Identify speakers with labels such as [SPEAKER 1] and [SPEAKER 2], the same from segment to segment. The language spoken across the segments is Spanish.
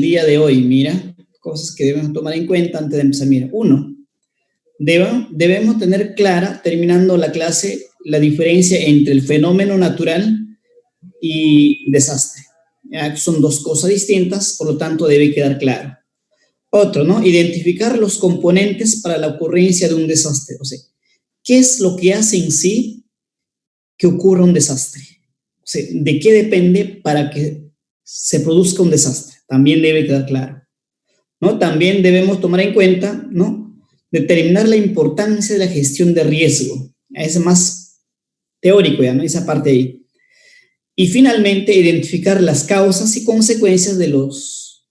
[SPEAKER 1] día de hoy, mira, cosas que debemos tomar en cuenta antes de empezar. Mira, uno, debemos tener clara, terminando la clase, la diferencia entre el fenómeno natural y desastre. ¿Ya? Son dos cosas distintas, por lo tanto debe quedar claro. Otro, ¿no? Identificar los componentes para la ocurrencia de un desastre. O sea, ¿qué es lo que hace en sí que ocurra un desastre? O sea, ¿de qué depende para que se produzca un desastre? También debe quedar claro, ¿no? También debemos tomar en cuenta, ¿no? Determinar la importancia de la gestión de riesgo. Es más teórico ya, ¿no? Esa parte ahí. Y finalmente, identificar las causas y consecuencias de los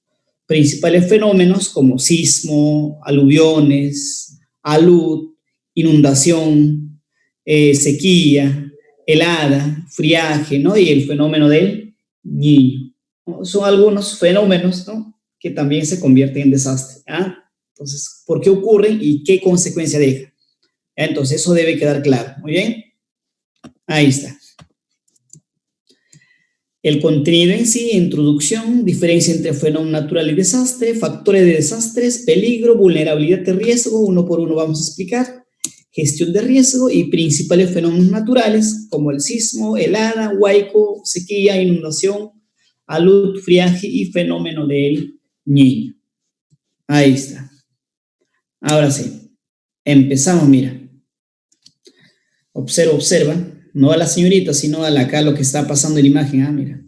[SPEAKER 1] principales fenómenos como sismo, aluviones, alud, inundación, sequía, helada, friaje, ¿no? Y el fenómeno del niño, ¿no? Son algunos fenómenos, ¿no? Que también se convierten en desastre. ¿Ah? Entonces, ¿por qué ocurren y qué consecuencia deja? Entonces, eso debe quedar claro. Muy bien. Ahí está. El contenido en sí, introducción, diferencia entre fenómeno natural y desastre, factores de desastres, peligro, vulnerabilidad de riesgo, uno por uno vamos a explicar, gestión de riesgo y principales fenómenos naturales como el sismo, helada, huaico, sequía, inundación, alud, friaje y fenómeno del niño. Ahí está. Ahora sí, empezamos, mira. Observa, no a la señorita, sino a acá lo que está pasando en la imagen. Ah, mira.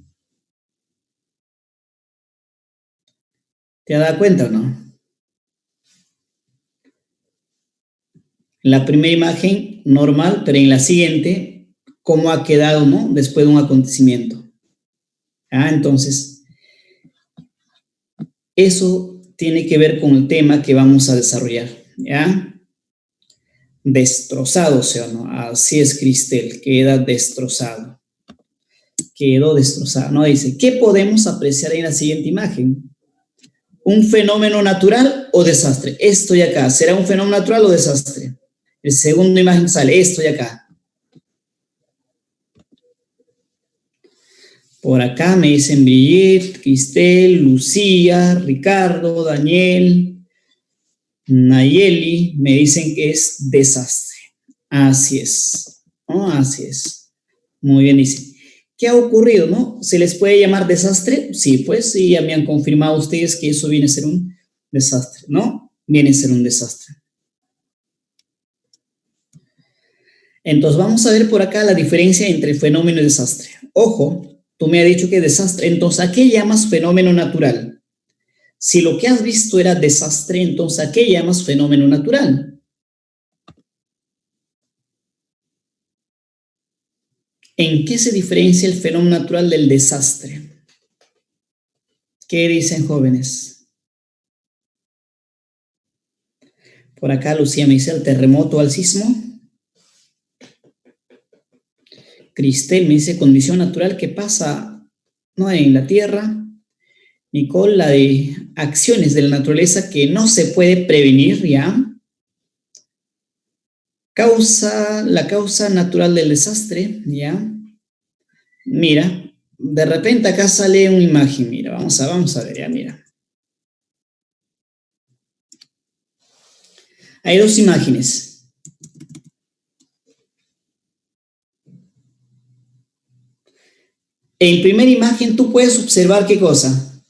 [SPEAKER 1] ¿Te has dado cuenta o no? La primera imagen normal, pero en la siguiente, cómo ha quedado, ¿no? Después de un acontecimiento. Ah, entonces, eso tiene que ver con el tema que vamos a desarrollar, ¿ya? Destrozado, ¿sí o no? Así es, Cristel, queda destrozado. Quedó destrozado, ¿no? Dice, ¿qué podemos apreciar en la siguiente imagen? ¿Un fenómeno natural o desastre? Esto y acá, ¿será un fenómeno natural o desastre? El segundo imagen sale, esto y acá. Por acá me dicen Brigitte, Cristel, Lucía, Ricardo, Daniel, Nayeli, me dicen que es desastre. Así es, ¿no? Así es. Muy bien, dice. ¿Qué ha ocurrido, no? ¿Se les puede llamar desastre? Sí, pues sí, ya me han confirmado ustedes que eso viene a ser un desastre, ¿no? Viene a ser un desastre. Entonces vamos a ver por acá la diferencia entre fenómeno y desastre. Ojo, tú me has dicho que desastre, entonces ¿a qué llamas fenómeno natural? Si lo que has visto era desastre, entonces ¿a qué llamas fenómeno natural? ¿En qué se diferencia el fenómeno natural del desastre? ¿Qué dicen jóvenes? Por acá Lucía me dice el terremoto al sismo. Cristel me dice condición natural que pasa, ¿no? En la Tierra. Nicole, la de acciones de la naturaleza que no se puede prevenir, ¿ya? La causa natural del desastre, ¿ya? Mira, de repente acá sale una imagen, mira, vamos a ver, ya, mira. Hay dos imágenes. En primera imagen tú puedes observar qué cosa.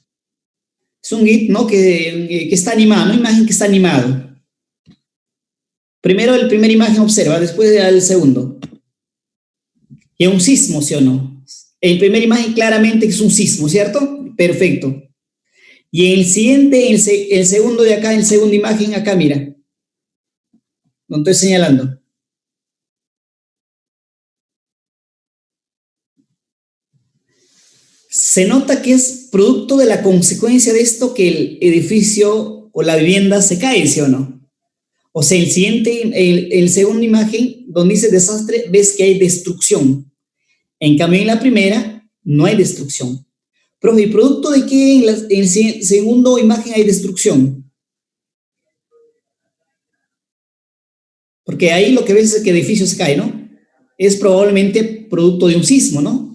[SPEAKER 1] Es un GIF, ¿no? Que está animado, una imagen que está animado. Primero el primera imagen observa, después el segundo. Y es un sismo, ¿sí o no? En primera imagen claramente es un sismo, ¿cierto? Perfecto. Y en el siguiente, el segundo de acá, en segunda imagen, acá mira. Lo estoy señalando. Se nota que es producto de la consecuencia de esto que el edificio o la vivienda se cae, ¿sí o no? O sea, el siguiente, el segunda imagen, donde dice desastre, ves que hay destrucción. En cambio, en la primera, no hay destrucción. Profe, ¿y producto de qué en la segunda imagen hay destrucción? Porque ahí lo que ves es que el edificio se cae, ¿no? Es probablemente producto de un sismo, ¿no?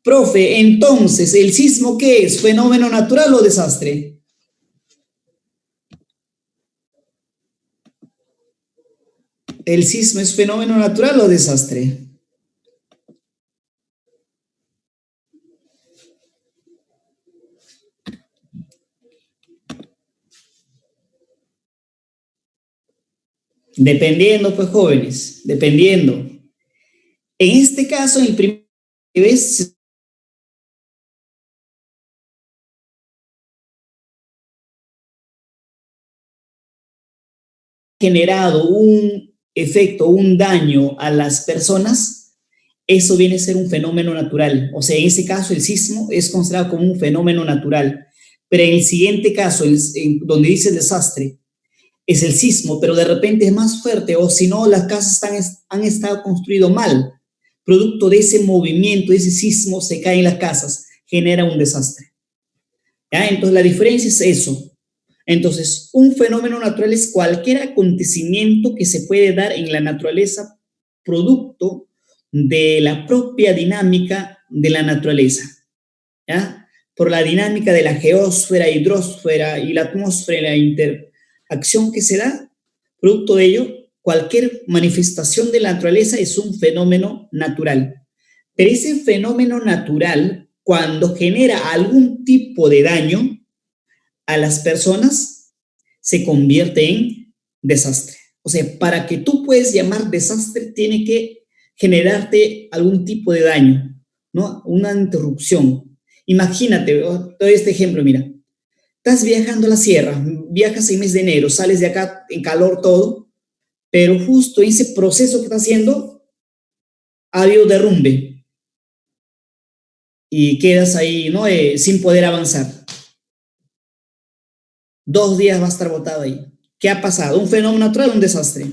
[SPEAKER 1] Profe, entonces, ¿el sismo qué es? ¿Fenómeno natural o desastre? ¿El sismo es fenómeno natural o desastre? Dependiendo, pues jóvenes, dependiendo. En este caso, el primer vez generado un efecto, un daño a las personas, eso viene a ser un fenómeno natural. O sea, en ese caso el sismo es considerado como un fenómeno natural. Pero en el siguiente caso, donde dice el desastre, es el sismo, pero de repente es más fuerte, o si no, las casas han estado construidas mal. Producto de ese movimiento, de ese sismo, se caen las casas, genera un desastre. ¿Ya? Entonces, la diferencia es eso. Entonces, un fenómeno natural es cualquier acontecimiento que se puede dar en la naturaleza, producto de la propia dinámica de la naturaleza. ¿Ya? Por la dinámica de la geósfera, hidrosfera y la atmósfera, la interacción que se da, producto de ello, cualquier manifestación de la naturaleza es un fenómeno natural. Pero ese fenómeno natural, cuando genera algún tipo de daño a las personas, se convierte en desastre. O sea, para que tú puedas llamar desastre, tiene que generarte algún tipo de daño, ¿no? Una interrupción. Imagínate, te doy este ejemplo, mira. Estás viajando a la sierra, viajas en mes de enero, sales de acá en calor todo, pero justo en ese proceso que estás haciendo, ha habido derrumbe y quedas ahí, ¿no? Sin poder avanzar. 2 días va a estar botado ahí. ¿Qué ha pasado? ¿Un fenómeno natural o un desastre?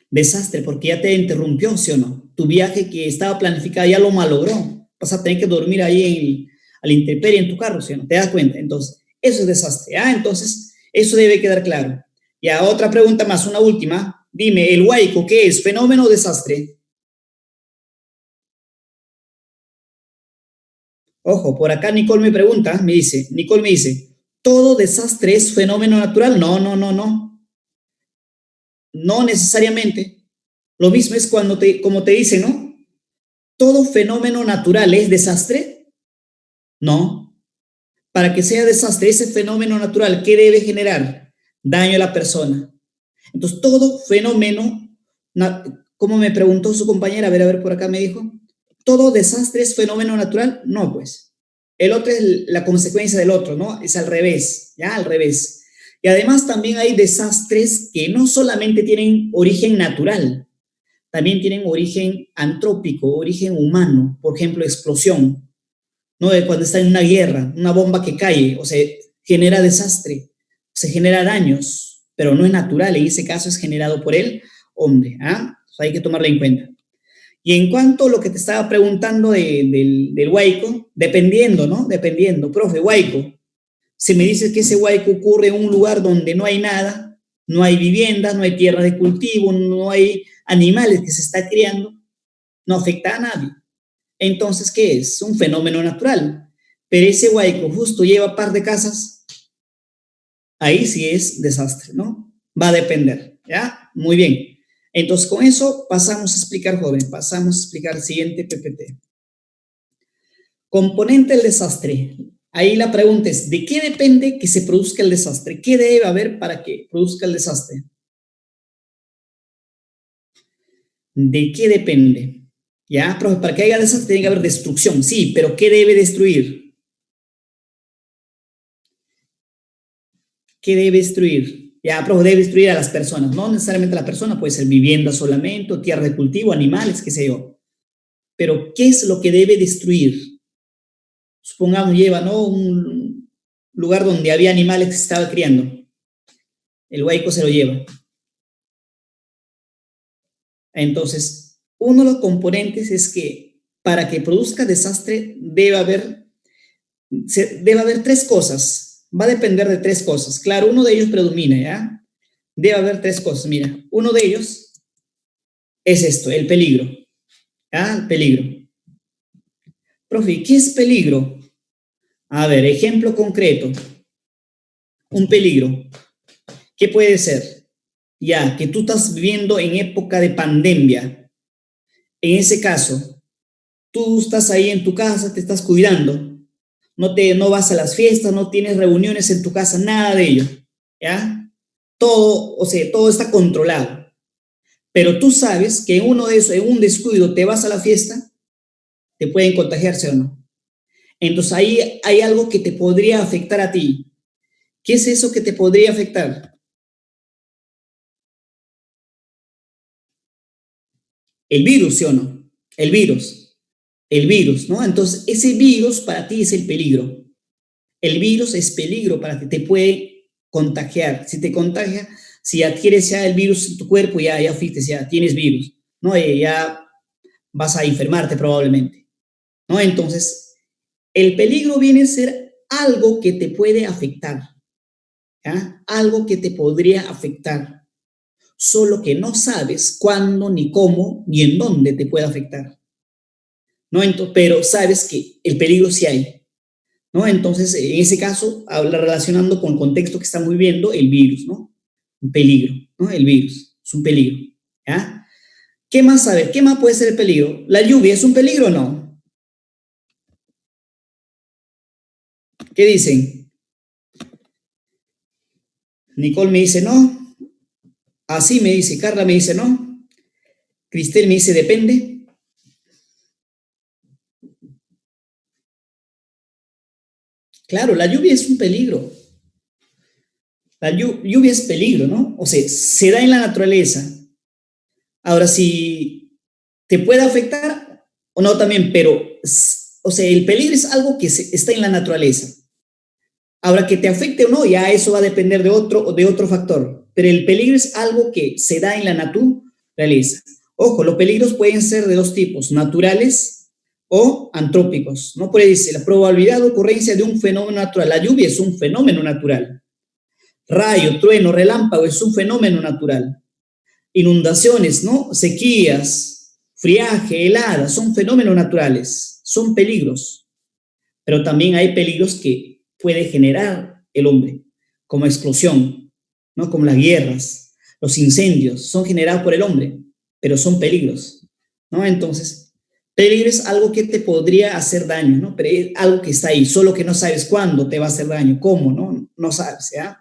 [SPEAKER 1] Desastre, porque ya te interrumpió, ¿sí o no? Tu viaje que estaba planificado ya lo malogró. Vas a tener que dormir ahí a la intemperie en tu carro, ¿sí o no? ¿Te das cuenta? Entonces, eso es desastre. Entonces, eso debe quedar claro. Ya, otra pregunta más, una última. Dime, ¿el huaico qué es? ¿Fenómeno o desastre? Ojo, por acá Nicole me pregunta, Nicole me dice, ¿todo desastre es fenómeno natural? No, no, no, no. No necesariamente. Lo mismo es como te dice, ¿no? ¿Todo fenómeno natural es desastre? No. Para que sea desastre, ese fenómeno natural, ¿qué debe generar? Daño a la persona. Entonces, todo fenómeno, como me preguntó su compañera, a ver, por acá me dijo, ¿todo desastre es fenómeno natural? No, pues. El otro es la consecuencia del otro, ¿no? Es al revés, ¿ya? Al revés. Y además también hay desastres que no solamente tienen origen natural, también tienen origen antrópico, origen humano, por ejemplo, explosión, ¿no? Cuando está en una guerra, una bomba que cae, o sea, genera desastre, se genera daños, pero no es natural, en ese caso es generado por el hombre, ¿ah? O sea, hay que tomarlo en cuenta. Y en cuanto a lo que te estaba preguntando del huaico, dependiendo, ¿no? Dependiendo, profe, huaico, si me dices que ese huaico ocurre en un lugar donde no hay nada, no hay viviendas, no hay tierra de cultivo, no hay animales que se está criando, no afecta a nadie. Entonces, ¿qué es? Un fenómeno natural. Pero ese huaico justo lleva par de casas, ahí sí es desastre, ¿no? Va a depender, ¿ya? Muy bien. Entonces, con eso pasamos a explicar, joven, pasamos a explicar el siguiente PPT. Componente del desastre. Ahí la pregunta es, ¿de qué depende que se produzca el desastre? ¿Qué debe haber para que produzca el desastre? ¿De qué depende? Ya, profe, para que haya desastre tiene que haber destrucción, sí, pero ¿qué debe destruir? ¿Qué debe destruir? Ya, profe, debe destruir a las personas, no necesariamente a la persona, puede ser vivienda solamente, o tierra de cultivo, animales, qué sé yo. Pero, ¿qué es lo que debe destruir? Supongamos, lleva, ¿no? Un lugar donde había animales que se estaba criando. El huaico se lo lleva. Entonces, uno de los componentes es que para que produzca desastre debe haber tres cosas. Va a depender de tres cosas. Claro, uno de ellos predomina, ¿ya? Debe haber tres cosas. Mira, uno de ellos es esto, el peligro. ¿Ya? El peligro. Profe, ¿qué es peligro? A ver, ejemplo concreto. Un peligro. ¿Qué puede ser? Ya, que tú estás viviendo en época de pandemia. En ese caso, tú estás ahí en tu casa, te estás cuidando. No vas a las fiestas, no tienes reuniones en tu casa, nada de ello. ¿Ya? Todo, o sea, todo está controlado. Pero tú sabes que en uno de esos, en un descuido, te vas a la fiesta, te pueden contagiarse o no. Entonces ahí hay algo que te podría afectar a ti. ¿Qué es eso que te podría afectar? El virus, ¿sí o no? El virus. El virus, ¿no? Entonces ese virus para ti es el peligro. El virus es peligro para ti, te puede contagiar. Si te contagia, si adquieres ya el virus en tu cuerpo, ya fuiste, ya tienes virus, ¿no? Ya vas a enfermarte probablemente, ¿no? Entonces, el peligro viene a ser algo que te puede afectar, ¿ya? Algo que te podría afectar, solo que no sabes cuándo, ni cómo, ni en dónde te puede afectar, ¿no? Entonces, pero sabes que el peligro sí hay, ¿no? Entonces, en ese caso, habla relacionando con el contexto que estamos viviendo, el virus, ¿no? Un peligro, ¿no? El virus es un peligro, ¿ya? ¿Qué más sabes? ¿Qué más puede ser el peligro? ¿La lluvia es un peligro o no? ¿Qué dicen? Nicole me dice no, así me dice, Carla me dice no, Cristel me dice depende. Claro, la lluvia es un peligro. La lluvia es peligro, ¿no? O sea, se da en la naturaleza. Ahora, si te puede afectar o no también, pero, o sea, el peligro es algo que está en la naturaleza. Ahora, que te afecte o no, ya eso va a depender de otro factor. Pero el peligro es algo que se da en la naturaleza. Ojo, los peligros pueden ser de dos tipos, naturales o antrópicos. ¿No? Por ahí dice, la probabilidad de ocurrencia de un fenómeno natural. La lluvia es un fenómeno natural. Rayo, trueno, relámpago es un fenómeno natural. Inundaciones, ¿no? Sequías, friaje, heladas, son fenómenos naturales, son peligros. Pero también hay peligros que puede generar el hombre, como explosión, ¿no? Como las guerras, los incendios, son generados por el hombre, pero son peligros, ¿no? Entonces, peligro es algo que te podría hacer daño, ¿no? Pero es algo que está ahí, solo que no sabes cuándo te va a hacer daño, cómo, ¿no? No sabes, ¿ya?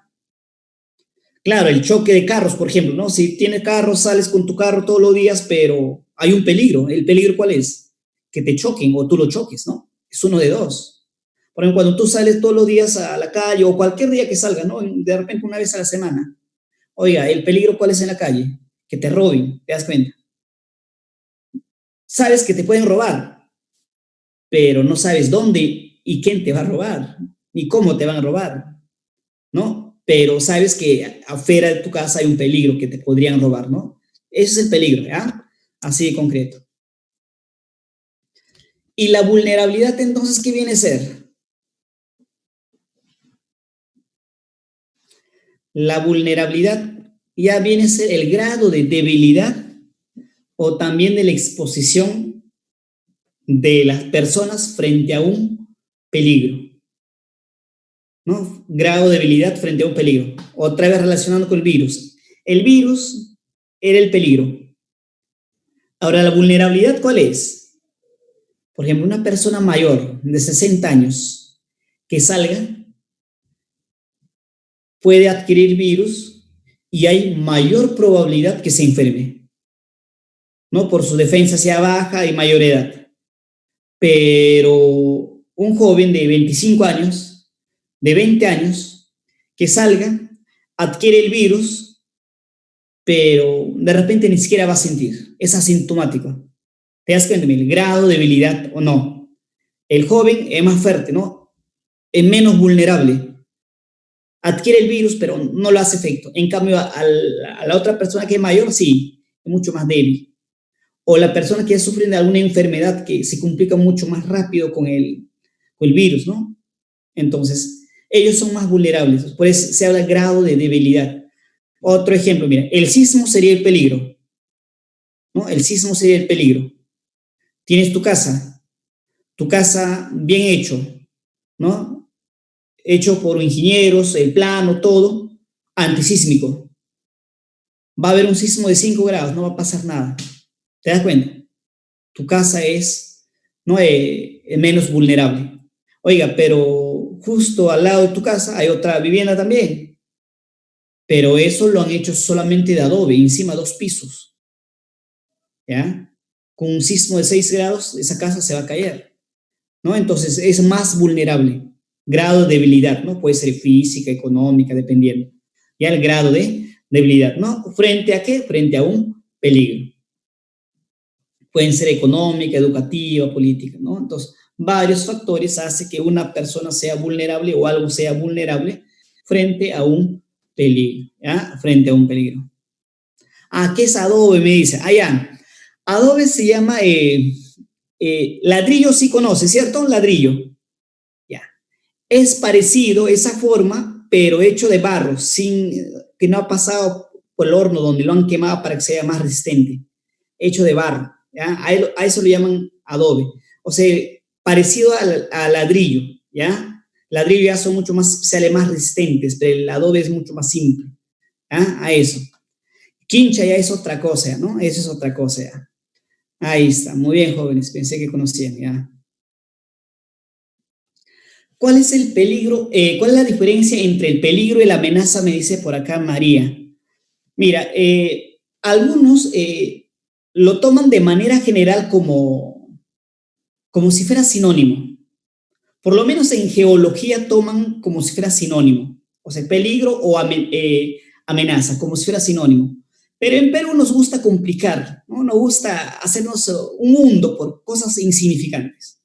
[SPEAKER 1] Claro, el choque de carros, por ejemplo, ¿no? Si tienes carro, sales con tu carro todos los días, pero hay un peligro. ¿El peligro cuál es? Que te choquen o tú lo choques, ¿no? Es uno de dos. Por ejemplo, cuando tú sales todos los días a la calle o cualquier día que salga, ¿no? De repente una vez a la semana. Oiga, ¿el peligro cuál es en la calle? Que te roben, ¿te das cuenta? Sabes que te pueden robar, pero no sabes dónde y quién te va a robar, ni cómo te van a robar, ¿no? Pero sabes que afuera de tu casa hay un peligro que te podrían robar, ¿no? Ese es el peligro, ¿ya? Así de concreto. Y la vulnerabilidad, entonces, ¿qué viene a ser? La vulnerabilidad ya viene a ser el grado de debilidad o también de la exposición de las personas frente a un peligro, ¿no? Grado de debilidad frente a un peligro. Otra vez relacionando con el virus. El virus era el peligro. Ahora, ¿la vulnerabilidad cuál es? Por ejemplo, una persona mayor de 60 años que salga puede adquirir virus y hay mayor probabilidad que se enferme, ¿no? Por su defensa sea baja y mayor edad. Pero un joven de 25 años, de 20 años, que salga, adquiere el virus, pero de repente ni siquiera va a sentir, es asintomático. ¿Te das cuenta el grado de debilidad o no? El joven es más fuerte, ¿no? Es menos vulnerable. Adquiere el virus, pero no lo hace efecto. En cambio, a la otra persona que es mayor, sí, es mucho más débil. O la persona que sufre de alguna enfermedad que se complica mucho más rápido con el virus, ¿no? Entonces, ellos son más vulnerables. Por eso se habla de grado de debilidad. Otro ejemplo, mira, el sismo sería el peligro. ¿no? El sismo sería el peligro. Tienes tu casa bien hecho, ¿no? Hecho por ingenieros, el plano, todo, antisísmico. Va a haber un sismo de 5 grados, no va a pasar nada. ¿Te das cuenta? Tu casa es, ¿no? Menos vulnerable. Oiga, pero justo al lado de tu casa hay otra vivienda también, pero eso lo han hecho solamente de adobe, encima 2 pisos, ¿ya? Con un sismo de 6 grados, esa casa se va a caer, ¿no? Entonces es más vulnerable. Grado de debilidad, ¿no? Puede ser física, económica, dependiendo. Ya el grado de debilidad, ¿no? ¿Frente a qué? Frente a un peligro. Pueden ser económica, educativa, política, ¿no? Entonces, varios factores hacen que una persona sea vulnerable o algo sea vulnerable frente a un peligro, ¿ya? Frente a un peligro. Ah, ¿qué es adobe? Me dice. Ah, ya. Adobe se llama ladrillo, sí conoce, ¿cierto? Ladrillo. Ya. Es parecido esa forma, pero hecho de barro, sin que no ha pasado por el horno donde lo han quemado para que sea más resistente. Hecho de barro, ¿ya? A eso le llaman adobe. O sea, parecido al ladrillo, ¿ya? Ladrillo ya son mucho más, sale más resistentes, pero el adobe es mucho más simple, ¿ya? A eso. Quincha ya es otra cosa, ¿no? Eso es otra cosa, ya. Ahí está, muy bien, jóvenes, pensé que conocían, ya. ¿Cuál es el peligro? ¿Cuál es la diferencia entre el peligro y la amenaza? Me dice por acá María. Mira, algunos lo toman de manera general como si fuera sinónimo. Por lo menos en geología toman como si fuera sinónimo. O sea, peligro o amenaza, como si fuera sinónimo. Pero en Perú nos gusta complicar, ¿no? Nos gusta hacernos un mundo por cosas insignificantes.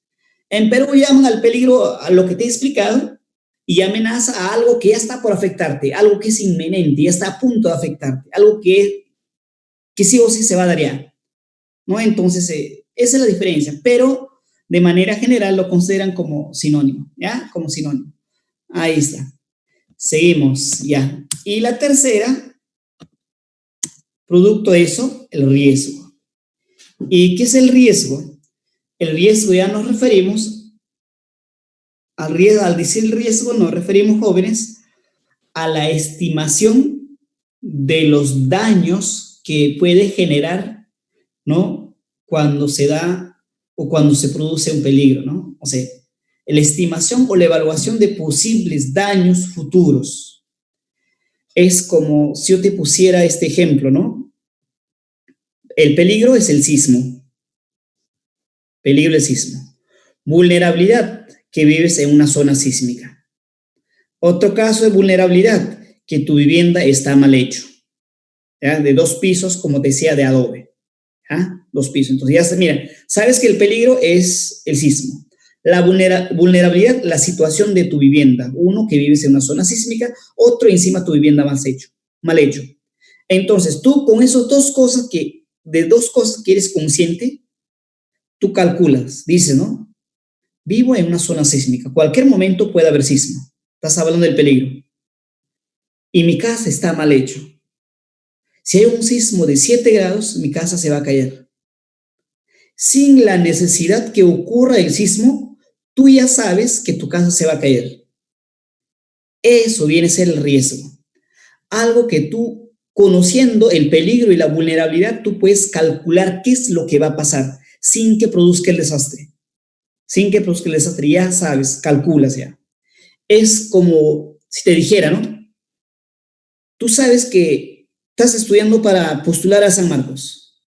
[SPEAKER 1] En Perú llaman al peligro a lo que te he explicado y amenaza a algo que ya está por afectarte, algo que es inminente, ya está a punto de afectarte, algo que sí o sí se va a dar ya, ¿no? Entonces, esa es la diferencia, pero de manera general lo consideran como sinónimo, ¿ya? Como sinónimo. Ahí está. Seguimos, ya. Y la tercera, producto de eso, el riesgo. ¿Y qué es el riesgo? El riesgo ya nos referimos al riesgo, al decir el riesgo nos referimos, jóvenes, a la estimación de los daños que puede generar, ¿no? Cuando se da o cuando se produce un peligro, ¿no? O sea, la estimación o la evaluación de posibles daños futuros. Es como si yo te pusiera este ejemplo, ¿no? El peligro es el sismo. Peligro del sismo. Vulnerabilidad, que vives en una zona sísmica. Otro caso de vulnerabilidad, que tu vivienda está mal hecho, ¿ya? De 2 pisos, como te decía, de adobe. ¿Ah? 2 pisos. Entonces, ya mira, sabes que el peligro es el sismo. La vulnerabilidad, la situación de tu vivienda. Uno, que vives en una zona sísmica, otro, encima tu vivienda mal hecho. Entonces, tú con esas 2 cosas de 2 cosas que eres consciente, tú calculas, dices, ¿no? Vivo en una zona sísmica. Cualquier momento puede haber sismo. Estás hablando del peligro. Y mi casa está mal hecho. Si hay un sismo de 7 grados, mi casa se va a caer. Sin la necesidad que ocurra el sismo, tú ya sabes que tu casa se va a caer. Eso viene a ser el riesgo. Algo que tú, conociendo el peligro y la vulnerabilidad, tú puedes calcular qué es lo que va a pasar sin que produzca el desastre. Sin que produzca el desastre, ya sabes, calculas ya. Es como si te dijera, ¿no? Tú sabes que estás estudiando para postular a San Marcos.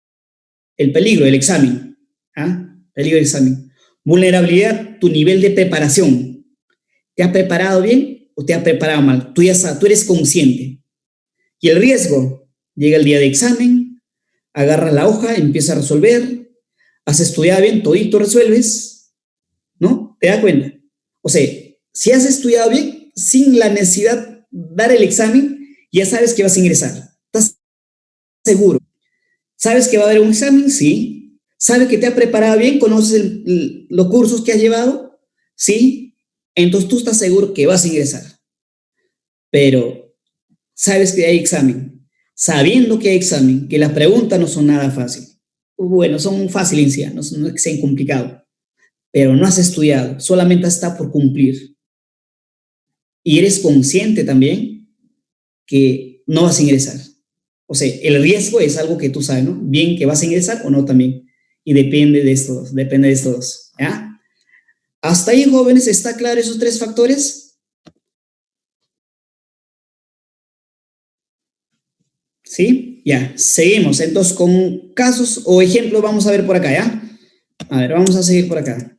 [SPEAKER 1] El peligro, el examen. ¿Ah? Peligro del examen. Vulnerabilidad, tu nivel de preparación. ¿Te has preparado bien o te has preparado mal? Tú ya sabes, tú eres consciente. Y el riesgo, llega el día de examen, agarras la hoja, empiezas a resolver, has estudiado bien, todito resuelves, ¿no? ¿Te das cuenta? O sea, si has estudiado bien, sin la necesidad de dar el examen, ya sabes que vas a ingresar. ¿Estás seguro? ¿Sabes que va a haber un examen? Sí. ¿Sabes que te has preparado bien? ¿Conoces los cursos que has llevado? Sí. Entonces tú estás seguro que vas a ingresar. Pero sabes que hay examen. Sabiendo que hay examen, que las preguntas no son nada fácil. bueno, son fáciles ya, no es que sean complicados, pero no has estudiado, solamente está por cumplir. Y eres consciente también que no vas a ingresar. O sea, el riesgo es algo que tú sabes, ¿no? Bien que vas a ingresar o no también. Y depende de estos dos, ¿ya? Hasta ahí, jóvenes, ¿está claro esos tres factores? ¿Sí? Ya, seguimos. Entonces, con casos o ejemplos vamos a ver por acá, ¿ya? A ver, vamos a seguir por acá.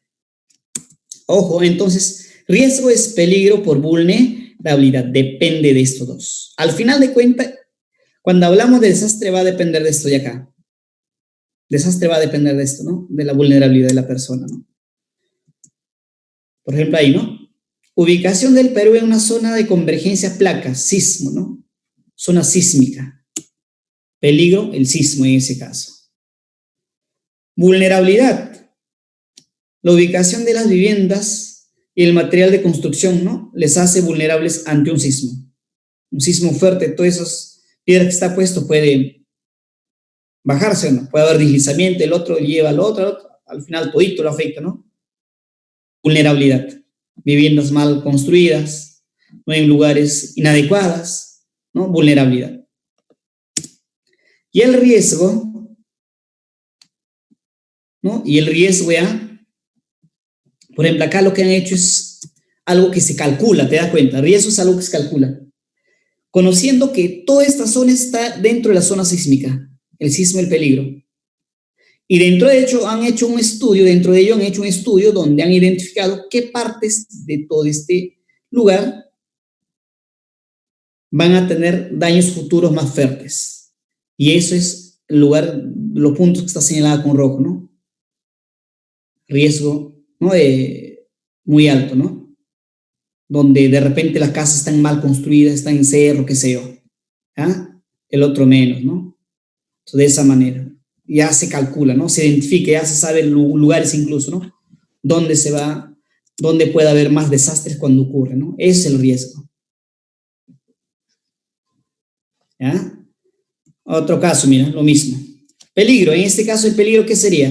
[SPEAKER 1] Ojo, entonces, riesgo es peligro por vulnerabilidad. Depende de estos dos. Al final de cuentas, cuando hablamos de desastre va a depender de esto de acá. Desastre va a depender de esto, ¿no? De la vulnerabilidad de la persona, ¿no? Por ejemplo, ahí, ¿no? Ubicación del Perú en una zona de convergencia placas, sismo, ¿no? Zona sísmica. Peligro, el sismo en ese caso. Vulnerabilidad, la ubicación de las viviendas y el material de construcción, ¿no? Les hace vulnerables ante un sismo. Un sismo fuerte, todas esas piedras que está puesto puede bajarse, ¿no? Puede haber deslizamiento, el otro lleva al otro, al final todito lo afecta, ¿no? Vulnerabilidad, viviendas mal construidas, no en lugares inadecuadas, ¿no? Vulnerabilidad. Y el riesgo, ¿no? Y el riesgo ya, por ejemplo, acá lo que han hecho es algo que se calcula, ¿te das cuenta? Riesgo es algo que se calcula. Conociendo que toda esta zona está dentro de la zona sísmica, el sismo, el peligro. Y dentro de hecho han hecho un estudio, dentro de ello han hecho un estudio donde han identificado qué partes de todo este lugar van a tener daños futuros más fuertes. Y eso es el lugar, los puntos que está señalado con rojo, ¿no? Riesgo, ¿no? Muy alto, ¿no? Donde de repente las casas están mal construidas, están en cerro, qué sé yo. ¿Ah? El otro menos, ¿no? Entonces, de esa manera. Ya se calcula, ¿no? Se identifica, ya se sabe lugares incluso, ¿no? Dónde se va, dónde puede haber más desastres cuando ocurre, ¿no? Ese es el riesgo. ¿Ya? Otro caso, mira, lo mismo. Peligro, en este caso el peligro, ¿qué sería?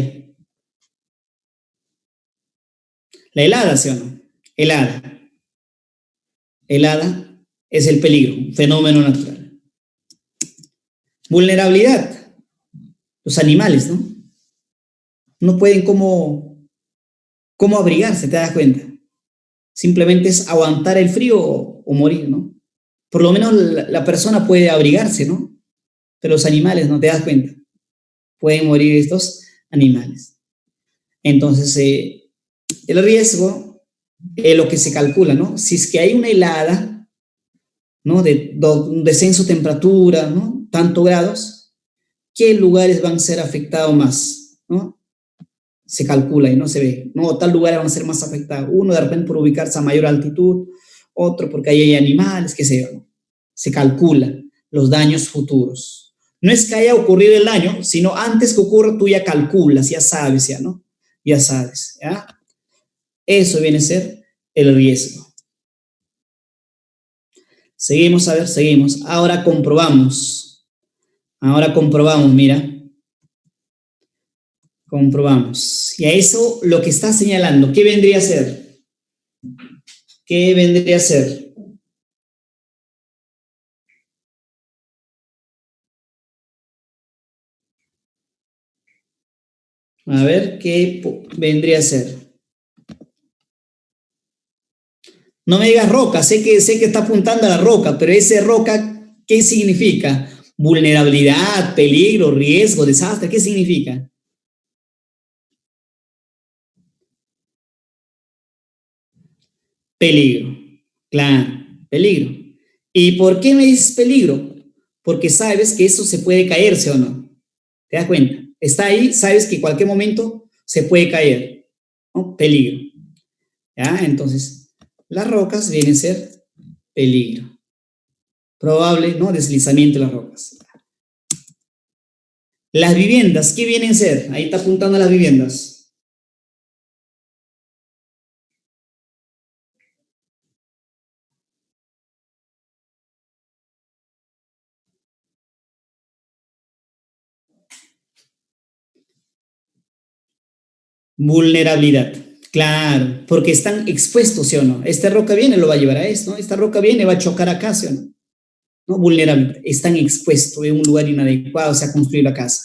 [SPEAKER 1] La helada, ¿sí o no? Helada. Helada es el peligro, un fenómeno natural. Vulnerabilidad, los animales, ¿no? No pueden cómo abrigarse, ¿te das cuenta? Simplemente es aguantar el frío o morir, ¿no? Por lo menos la persona puede abrigarse, ¿no? Pero los animales, ¿no te das cuenta? Pueden morir estos animales. Entonces, el riesgo es lo que se calcula, ¿no? Si es que hay una helada, ¿no? Un descenso de temperatura, ¿no? Tantos grados, ¿qué lugares van a ser afectados más, ¿no? Se calcula y no se ve, ¿no? Tal lugar van a ser más afectados. Uno de repente por ubicarse a mayor altitud, otro porque ahí hay animales, qué sé yo, ¿no? Se calcula los daños futuros. No es que haya ocurrido el daño, sino antes que ocurra tú ya calculas, ya sabes, ya, ¿no? Ya sabes, ¿ya? Eso viene a ser el riesgo. Seguimos, a ver, seguimos. Ahora comprobamos. Ahora comprobamos, mira. Comprobamos. Y a eso lo que está señalando, ¿qué vendría a ser? ¿Qué vendría a ser? A ver, ¿qué vendría a ser? No me digas roca, sé que está apuntando a la roca, pero ese roca, ¿qué significa? Vulnerabilidad, peligro, riesgo, desastre, ¿qué significa? Peligro, claro, peligro. ¿Y por qué me dices peligro? Porque sabes que eso se puede caerse o no. ¿Te das cuenta? Está ahí, sabes que en cualquier momento se puede caer, ¿no? Peligro. ¿Ya? Entonces, las rocas vienen a ser peligro. Probable, ¿no? Deslizamiento de las rocas. Las viviendas, ¿qué vienen a ser? Ahí está apuntando a las viviendas. Vulnerabilidad. Claro, porque están expuestos, ¿sí o no? Esta roca viene, lo va a llevar a esto, ¿no? Esta roca viene, va a chocar acá, ¿sí o no? ¿No? Vulnerabilidad. Están expuestos en un lugar inadecuado, se ha construido la casa.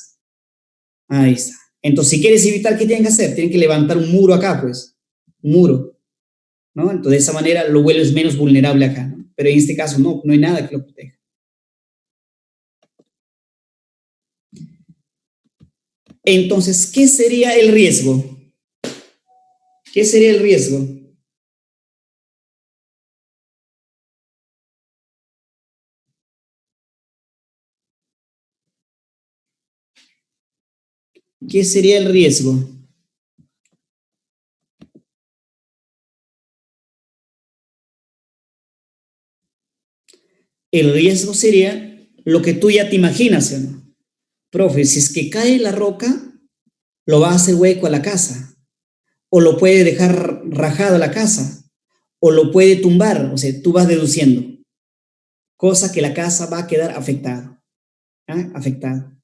[SPEAKER 1] Ahí está. Entonces, si quieres evitar, ¿qué tienen que hacer? Tienen que levantar un muro acá, pues. Un muro, ¿no? Entonces, de esa manera lo vuelves menos vulnerable acá, ¿no? Pero en este caso no, no hay nada que lo proteja. Entonces, ¿qué sería el riesgo? ¿Qué sería el riesgo? ¿Qué sería el riesgo? El riesgo sería lo que tú ya te imaginas, ¿sí o no? Profe, si es que cae la roca, lo va a hacer hueco a la casa, o lo puede dejar rajado a la casa, o lo puede tumbar, o sea, tú vas deduciendo, cosa que la casa va a quedar afectada, ¿ah? Afectada.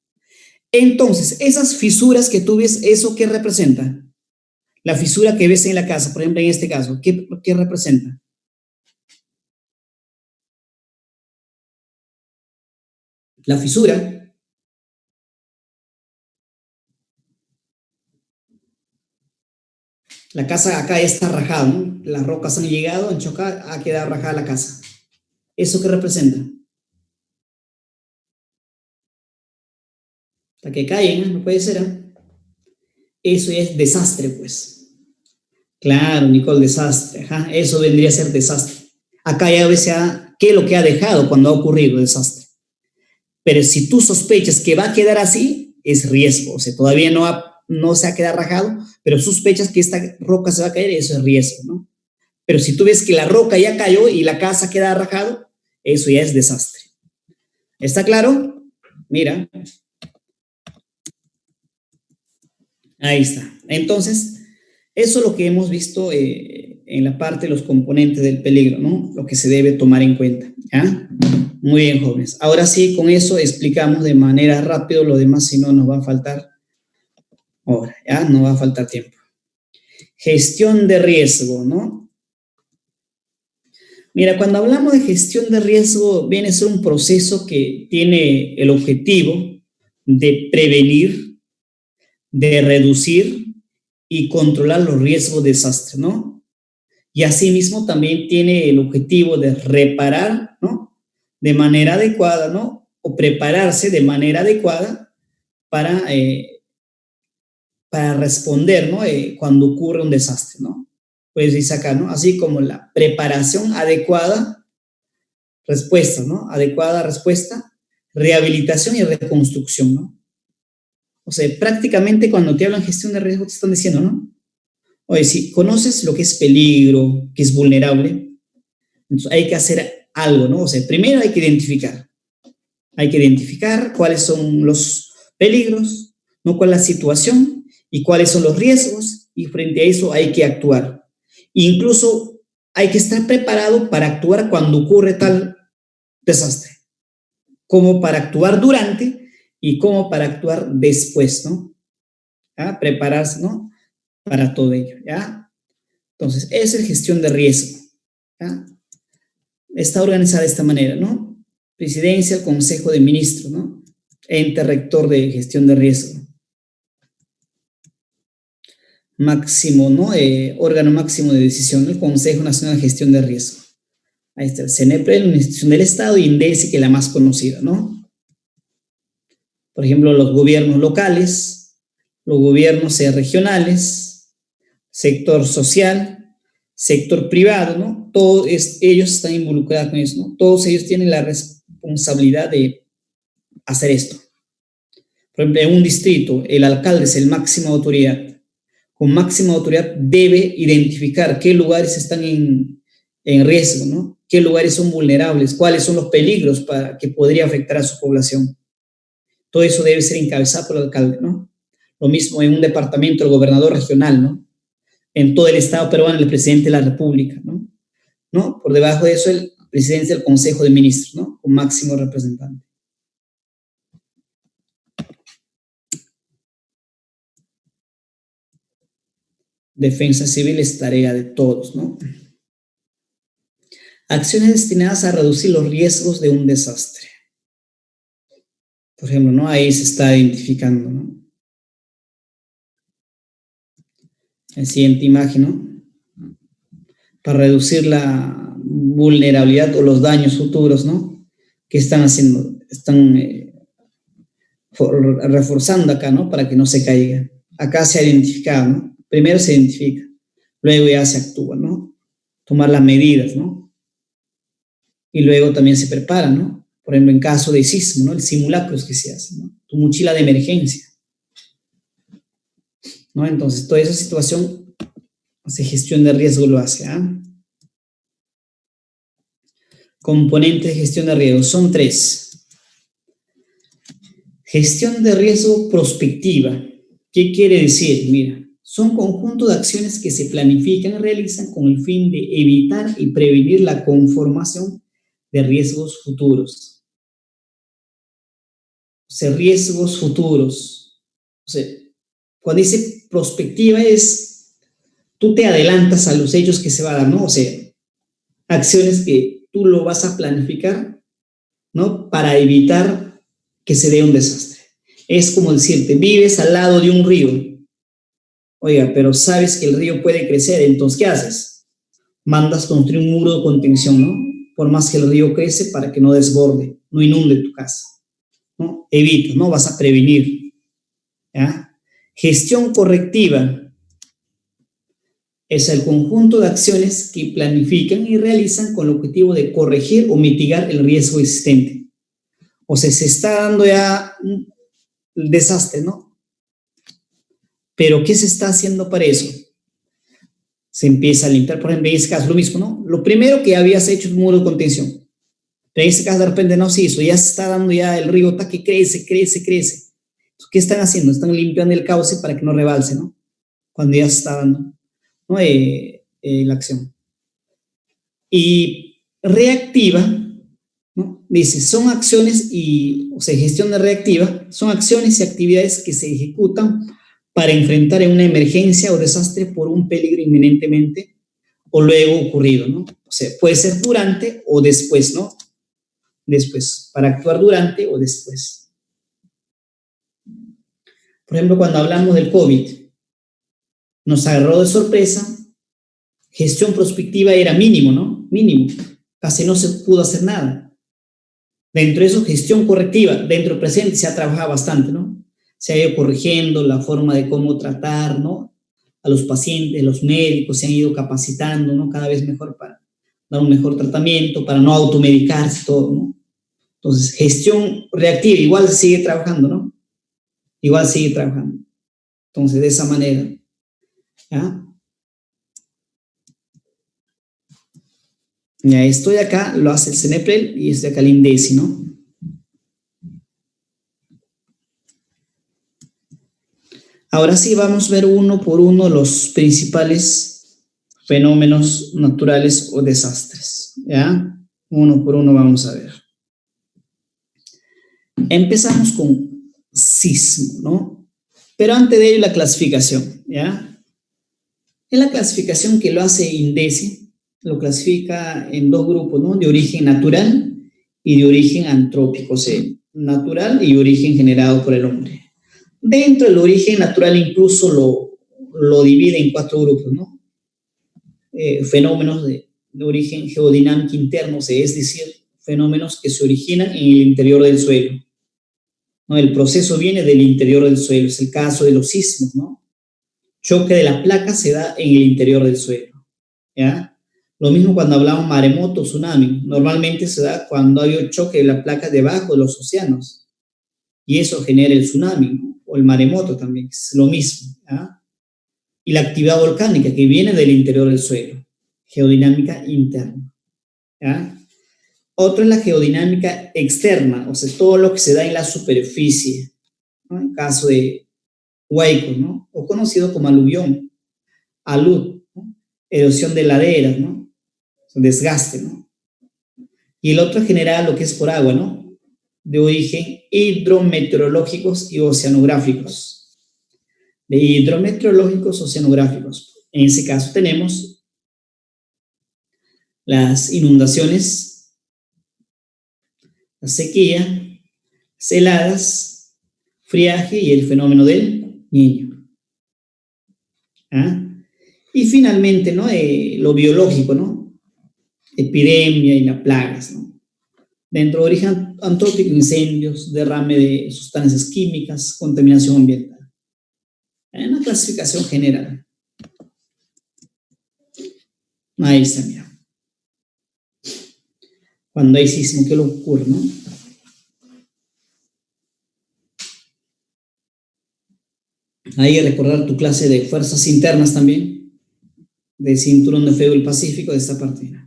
[SPEAKER 1] Entonces, esas fisuras que tú ves, ¿eso qué representa? La fisura que ves en la casa, por ejemplo, en este caso, ¿qué representa? La fisura, la casa acá está rajada, ¿no? Las rocas han llegado, han chocado, ha quedado rajada la casa. ¿Eso qué representa? La que caen, ¿no? No puede ser, ¿eh? Eso ya es desastre, pues. Claro, Nicole, desastre. Ajá, eso vendría a ser desastre. Acá ya ves qué es lo que ha dejado cuando ha ocurrido el desastre. Pero si tú sospechas que va a quedar así, es riesgo. O sea, todavía no se ha quedado rajado, pero sospechas que esta roca se va a caer, eso es riesgo, ¿no? Pero si tú ves que la roca ya cayó y la casa queda rajado, eso ya es desastre. ¿Está claro? Mira, ahí está. Entonces, eso es lo que hemos visto en la parte de los componentes del peligro, ¿no? Lo que se debe tomar en cuenta, ¿ya? Muy bien, jóvenes. Ahora sí, con eso explicamos de manera rápida, lo demás, si no, nos va a faltar hora, ¿ya? No va a faltar tiempo. Gestión de riesgo, ¿no? Mira, cuando hablamos de gestión de riesgo, viene a ser un proceso que tiene el objetivo de prevenir, de reducir y controlar los riesgos de desastre, ¿no? Y asimismo también tiene el objetivo de reparar, ¿no? De manera adecuada, ¿no? O prepararse de manera adecuada para, eh, para responder, ¿no? Cuando ocurre un desastre, ¿no? Pues dice acá, ¿no? Así como la preparación adecuada, respuesta, ¿no? Adecuada respuesta, rehabilitación y reconstrucción, ¿no? O sea, prácticamente cuando te hablan gestión de riesgo te están diciendo, ¿no? Oye, si conoces lo que es peligro, que es vulnerable, entonces hay que hacer algo, ¿no? O sea, primero hay que identificar cuáles son los peligros, ¿no? Cuál es la situación y cuáles son los riesgos y frente a eso hay que actuar. Incluso hay que estar preparado para actuar cuando ocurre tal desastre, como para actuar durante y como para actuar después, ¿no? ¿Ya? Prepararse, ¿no? Para todo ello, ¿ya? Entonces, esa es gestión de riesgo, ¿ya? Está organizada de esta manera, ¿no? Presidencia, Consejo de Ministros, ¿no? Ente rector de gestión de riesgo. Máximo, ¿no? Órgano máximo de decisión, el Consejo Nacional de Gestión de Riesgo. Ahí está el CNEPREL, una institución del Estado, y INDECI, que es la más conocida, ¿no? Por ejemplo, los gobiernos locales, los gobiernos regionales, sector social, sector privado, ¿no? Todos ellos están involucrados con eso, ¿no? Todos ellos tienen la responsabilidad de hacer esto. Por ejemplo, en un distrito, el alcalde es el máxima autoridad. Con máxima autoridad debe identificar qué lugares están en riesgo, ¿no? Qué lugares son vulnerables, cuáles son los peligros que podría afectar a su población. Todo eso debe ser encabezado por el alcalde, ¿no? Lo mismo en un departamento, el gobernador regional, ¿no? En todo el Estado peruano, el presidente de la República, ¿no? ¿No? Por debajo de eso, el presidente del Consejo de Ministros, ¿no? Con máximo representante. Defensa civil es tarea de todos, ¿no? Acciones destinadas a reducir los riesgos de un desastre. Por ejemplo, ¿no? Ahí se está identificando, ¿no? La siguiente imagen, ¿no? Para reducir la vulnerabilidad o los daños futuros, ¿no? Que están haciendo, están reforzando acá, ¿no? Para que no se caiga. Acá se ha identificado, ¿no? Primero se identifica, luego ya se actúa, ¿no? Tomar las medidas, ¿no? Y luego también se prepara, ¿no? Por ejemplo, en caso de sismo, ¿no? El simulacro que se hace, ¿no? Tu mochila de emergencia, ¿no? Entonces, toda esa situación, hace gestión de riesgo lo hace, ¿ah? Componentes de gestión de riesgo, son 3. Gestión de riesgo prospectiva. ¿Qué quiere decir? Mira, son conjuntos de acciones que se planifican y realizan con el fin de evitar y prevenir la conformación de riesgos futuros. O sea, riesgos futuros. O sea, cuando dice prospectiva es, tú te adelantas a los hechos que se van a dar, ¿no? O sea, acciones que tú lo vas a planificar, ¿no? Para evitar que se dé un desastre. Es como decirte, vives al lado de un río. Oiga, pero sabes que el río puede crecer, entonces, ¿qué haces? Mandas construir un muro de contención, ¿no? Por más que el río crece, para que no desborde, no inunde tu casa, ¿no? Evita, ¿no? Vas a prevenir, ¿ya? Gestión correctiva es el conjunto de acciones que planifican y realizan con el objetivo de corregir o mitigar el riesgo existente. O sea, se está dando ya un desastre, ¿no? Pero ¿qué se está haciendo para eso? Se empieza a limpiar, por ejemplo, en este caso lo mismo, ¿no? Lo primero que habías hecho es un muro de contención. Pero en este caso de repente no se hizo, ya se está dando ya el río, que crece. Entonces, ¿qué están haciendo? Están limpiando el cauce para que no rebalse, ¿no? Cuando ya se está dando, ¿no? La acción. Y reactiva, ¿no? Dice, son acciones o sea, gestión de reactiva, son acciones y actividades que se ejecutan para enfrentar en una emergencia o desastre por un peligro inminentemente o luego ocurrido, ¿no? O sea, puede ser durante o después, ¿no? Después, para actuar durante o después. Por ejemplo, cuando hablamos del COVID, nos agarró de sorpresa, gestión prospectiva era mínimo, ¿no? Mínimo, casi no se pudo hacer nada. Dentro de eso, gestión correctiva, dentro del presente se ha trabajado bastante, ¿no? Se ha ido corrigiendo la forma de cómo tratar, ¿no? A los pacientes, los médicos se han ido capacitando, ¿no? Cada vez mejor para dar un mejor tratamiento, para no automedicarse, todo, ¿no? Entonces, gestión reactiva, igual sigue trabajando, ¿no? Igual sigue trabajando. Entonces, de esa manera, ¿ya? Ya, esto de acá lo hace el CNEPREL y este de acá el INDECI, ¿no? Ahora sí vamos a ver uno por uno los principales fenómenos naturales o desastres, ¿ya? Uno por uno vamos a ver. Empezamos con sismo, ¿no? Pero antes de ello la clasificación, ¿ya? En la clasificación que lo hace INDECI, lo clasifica en 2 grupos, ¿no? De origen natural y de origen antrópico, o sea, natural y origen generado por el hombre. Dentro del origen natural incluso lo divide en 4 grupos, ¿no? Fenómenos de origen geodinámico interno, o sea, es decir, fenómenos que se originan en el interior del suelo, ¿no? El proceso viene del interior del suelo, es el caso de los sismos, ¿no? Choque de la placa se da en el interior del suelo, ¿ya? Lo mismo cuando hablamos maremoto, tsunami, normalmente se da cuando hay un choque de la placa debajo de los océanos, y eso genera el tsunami, ¿no? O el maremoto también, es lo mismo, ¿ya? Y la actividad volcánica que viene del interior del suelo, geodinámica interna, ¿ya? Otro es la geodinámica externa, o sea, todo lo que se da en la superficie, ¿no? En caso de huaico, ¿no? O conocido como aluvión, alud, ¿no? Erosión de laderas, ¿no? Desgaste, ¿no? Y el otro general, lo que es por agua, ¿no? De origen hidrometeorológicos y oceanográficos. De hidrometeorológicos oceanográficos. En ese caso tenemos las inundaciones, la sequía, las heladas, friaje y el fenómeno del Niño. ¿Ah? Y finalmente, ¿no? Lo biológico, ¿no? Epidemia y las plagas, ¿no? Dentro de origen antrópico, incendios, derrame de sustancias químicas, contaminación ambiental. Hay una clasificación general. Ahí está, mira. Cuando hay sismo, ¿qué le ocurre, no? Hay que recordar tu clase de fuerzas internas también, de cinturón de fuego del Pacífico, de esta partida.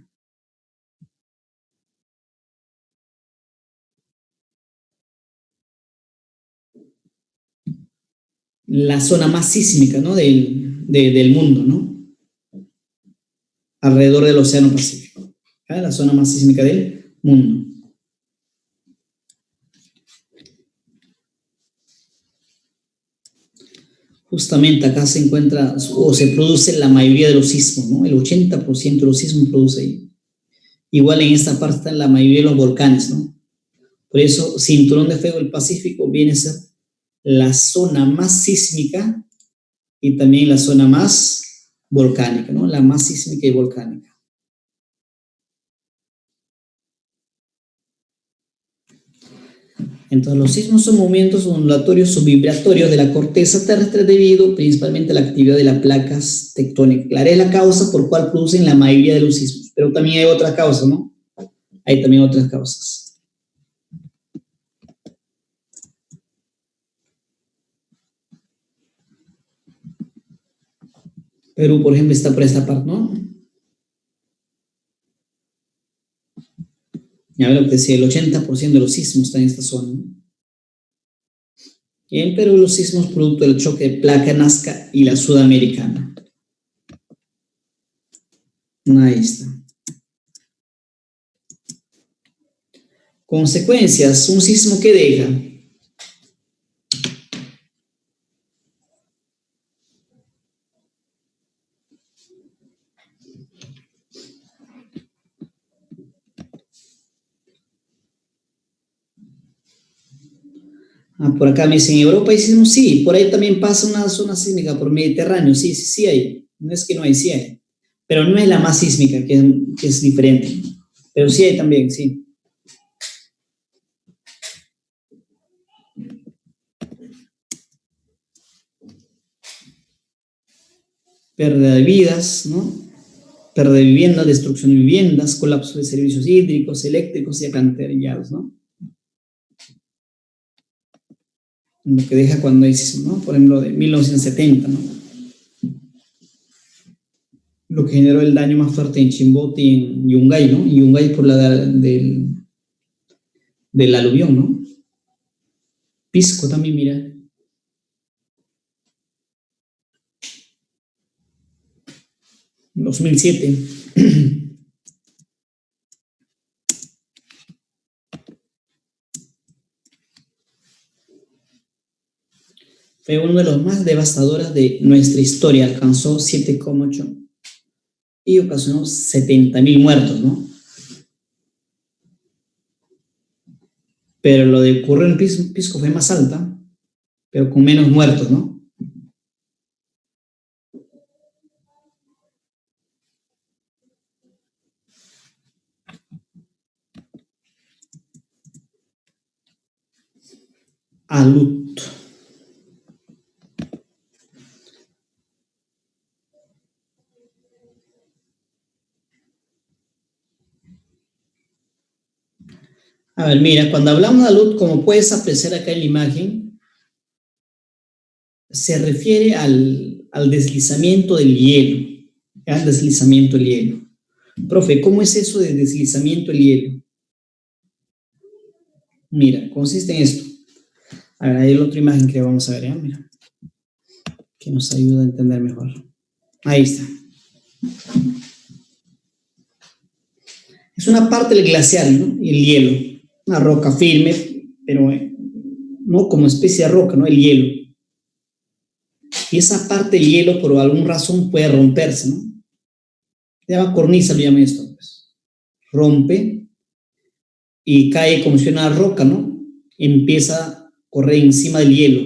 [SPEAKER 1] La zona más sísmica, ¿no? del mundo, ¿no? Alrededor del Océano Pacífico. ¿Ah? La zona más sísmica del mundo. Justamente acá se encuentra o se produce la mayoría de los sismos, ¿no? El 80% de los sismos produce ahí. Igual en esta parte están la mayoría de los volcanes, ¿no? Por eso, cinturón de fuego del Pacífico viene a ser la zona más sísmica y también la zona más volcánica, ¿no? La más sísmica y volcánica. Entonces, los sismos son movimientos ondulatorios o vibratorios de la corteza terrestre debido principalmente a la actividad de las placas tectónicas. La es la causa por cual producen la mayoría de los sismos, pero también hay otras causas, ¿no? Hay también otras causas. Perú, por ejemplo, está por esta parte, ¿no? Ya lo que decía, el 80% de los sismos están en esta zona, ¿no? Y en Perú los sismos producto del choque de placa Nazca y la sudamericana. Ahí está. Consecuencias, un sismo que deja. Por acá me dicen, ¿en Europa hay sismos? Sí, por ahí también pasa una zona sísmica por Mediterráneo, sí hay. No es que no hay, sí hay. Pero no es la más sísmica, que es diferente. Pero sí hay también, sí. Pérdida de vidas, ¿no? Pérdida de viviendas, destrucción de viviendas, colapso de servicios hídricos, eléctricos y alcantarillados, ¿no? Lo que deja cuando hay sismo, ¿no? Por ejemplo, de 1970, ¿no? Lo que generó el daño más fuerte en Chimbote y en Yungay, ¿no? Yungay por del aluvión, ¿no? Pisco también, mira. En 2007. Fue uno de los más devastadores de nuestra historia. Alcanzó 7,8 y ocasionó 70.000 muertos, ¿no? Pero lo de ocurrió en Pisco fue más alta, pero con menos muertos, ¿no? Alut. A ver, mira, cuando hablamos de Alut, como puedes apreciar acá en la imagen, se refiere al deslizamiento del hielo, al deslizamiento del hielo. Profe, ¿cómo es eso de deslizamiento del hielo? Mira, consiste en esto. A ver, ahí hay la otra imagen que vamos a ver, ¿eh? Mira, que nos ayuda a entender mejor. Ahí está. Es una parte del glacial, ¿no? Y el hielo, una roca firme, pero no como especie de roca, ¿no? El hielo. y esa parte del hielo por alguna razón puede romperse, ¿no? Se llama cornisa, lo llaman esto, pues. Rompe y cae como si una roca, ¿no? Empieza a correr encima del hielo,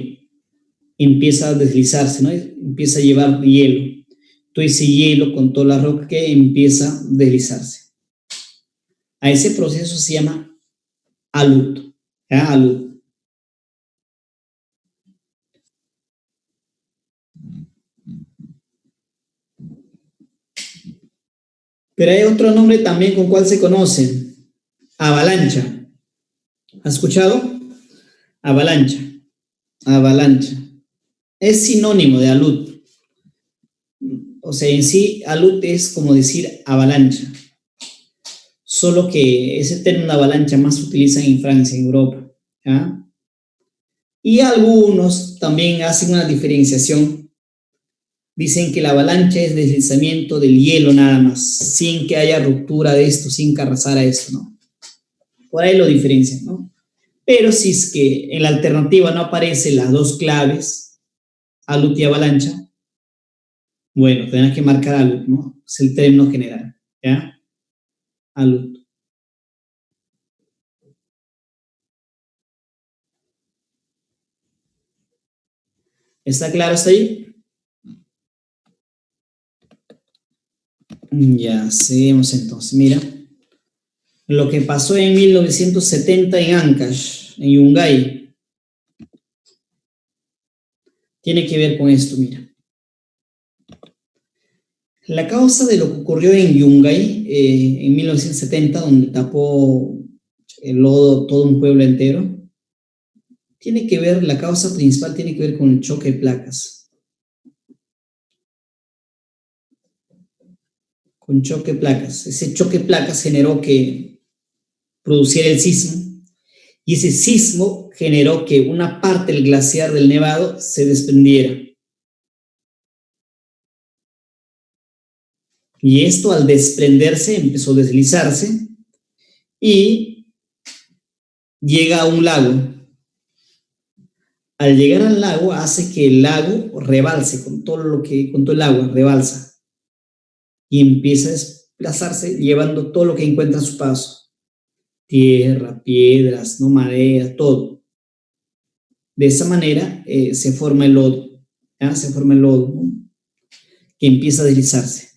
[SPEAKER 1] empieza a deslizarse, ¿no? Empieza a llevar hielo. Todo ese hielo con toda la roca que empieza a deslizarse. A ese proceso se llama alud, ¿ya? Alud. Pero hay otro nombre también con cual se conoce, avalancha. ¿Has escuchado? Avalancha, avalancha. Es sinónimo de alud. O sea, en sí, alud es como decir avalancha. Solo que ese término avalancha más se utiliza en Francia, en Europa. ¿Ya? Y algunos también hacen una diferenciación. Dicen que la avalancha es deslizamiento del hielo nada más, sin que haya ruptura de esto, sin que arrasara esto, ¿no? Por ahí lo diferencian, ¿no? Pero si es que en la alternativa no aparecen las dos claves, alud y avalancha, bueno, tendrás que marcar alud, ¿no? Es el término general, ¿ya? Alud. ¿Está claro hasta ahí? Ya, seguimos entonces. Mira, lo que pasó en 1970 en Ancash, en Yungay, tiene que ver con esto, mira. La causa de lo que ocurrió en Yungay en 1970, donde tapó el lodo todo un pueblo entero, tiene que ver, la causa principal tiene que ver con el choque de placas. Con choque de placas. Ese choque de placas generó que produciera el sismo, y ese sismo generó que una parte del glaciar del Nevado se desprendiera. Y esto al desprenderse empezó a deslizarse y llega a un lago. Al llegar al lago hace que el lago rebalse con con todo el agua, rebalsa y empieza a desplazarse llevando todo lo que encuentra a su paso. Tierra, piedras, no madera, todo. De esa manera se forma el lodo, ¿ya? Se forma el lodo, ¿no? Que empieza a deslizarse.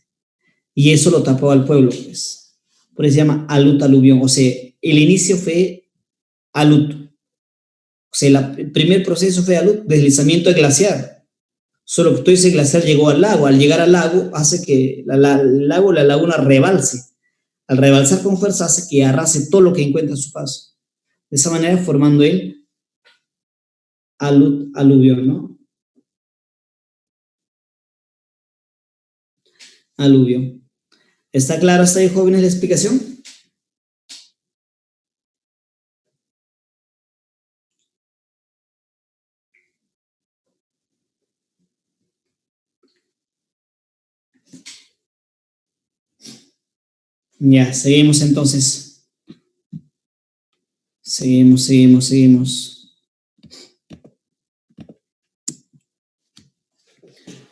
[SPEAKER 1] Y eso lo tapó al pueblo, pues. Por eso se llama alud aluvión. O sea, el inicio fue alud. O sea, el primer proceso fue alud, deslizamiento de glaciar. Solo que todo ese glaciar llegó al lago. Al llegar al lago hace que el lago, la laguna rebalse. Al rebalsar con fuerza hace que arrase todo lo que encuentra a su paso. De esa manera formando el alud aluvión, ¿no? Aluvión. ¿Está claro hasta ahí, jóvenes, la explicación? Ya, seguimos entonces. Seguimos.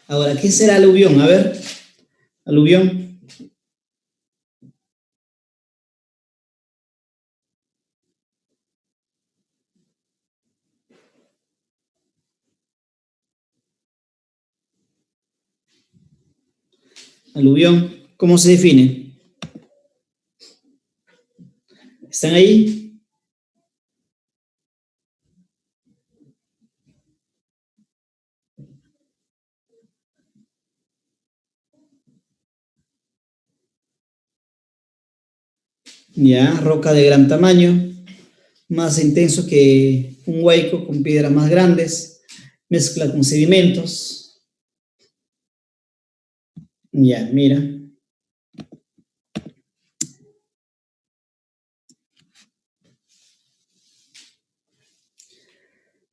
[SPEAKER 1] Ahora, ¿qué será aluvión? A ver, aluvión. Aluvión, ¿cómo se define? ¿Están ahí? Ya, roca de gran tamaño, más intenso que un hueco con piedras más grandes, mezcla con sedimentos. Ya, mira.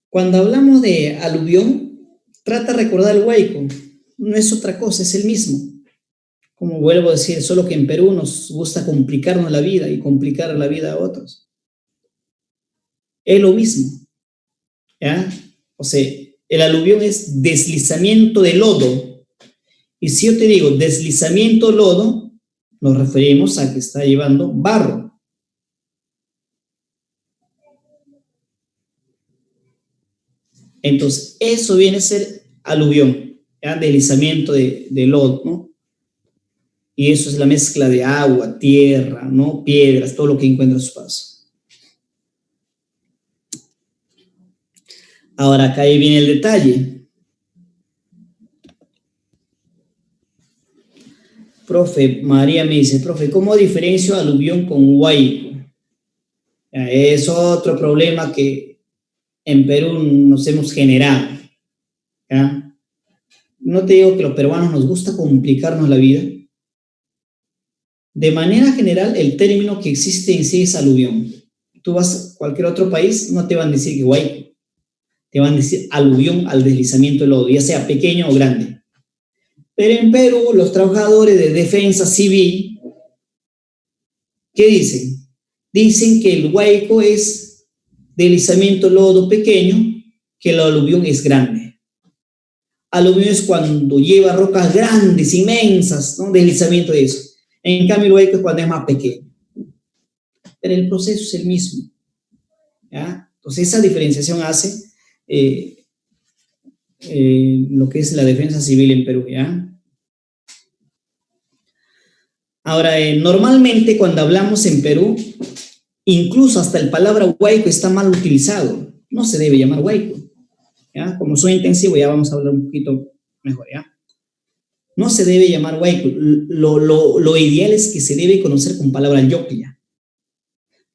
[SPEAKER 1] Cuando hablamos de aluvión, trata de recordar el hueco. No es otra cosa, es el mismo. Como vuelvo a decir, solo que en Perú nos gusta complicarnos la vida y complicar la vida a otros. Es lo mismo, ¿ya? O sea, El aluvión es deslizamiento de lodo. Y si yo te digo deslizamiento lodo, nos referimos a que está llevando barro. Entonces, eso viene a ser aluvión, ¿ya? Deslizamiento de lodo, ¿no? Y eso es la mezcla de agua, tierra, ¿no? Piedras, todo lo que encuentra a su paso. Ahora, acá ahí viene el detalle. Profe, María me dice, profe, ¿cómo diferencio aluvión con huaico? Es otro problema que en Perú nos hemos generado, ¿ya? No te digo que los peruanos nos gusta complicarnos la vida. De manera general, el término que existe en sí es aluvión. Tú vas a cualquier otro país, no te van a decir que huaico, te van a decir aluvión al deslizamiento del lodo, ya sea pequeño o grande. Pero en Perú, los trabajadores de defensa civil, ¿qué dicen? Dicen que el huaico es deslizamiento del lodo pequeño, que el aluvión es grande. Aluvión es cuando lleva rocas grandes, inmensas, ¿no? Deslizamiento de eso. En cambio, el huaico es cuando es más pequeño. Pero el proceso es el mismo, ¿ya? Entonces, esa diferenciación hace lo que es la defensa civil en Perú, ¿ya? Ahora, normalmente cuando hablamos en Perú, incluso hasta el palabra huaico está mal utilizado. No se debe llamar huaico, ¿ya? Como soy intensivo, ya vamos a hablar un poquito mejor, ¿ya? No se debe llamar huaico. Lo ideal es que se debe conocer con palabra yopia.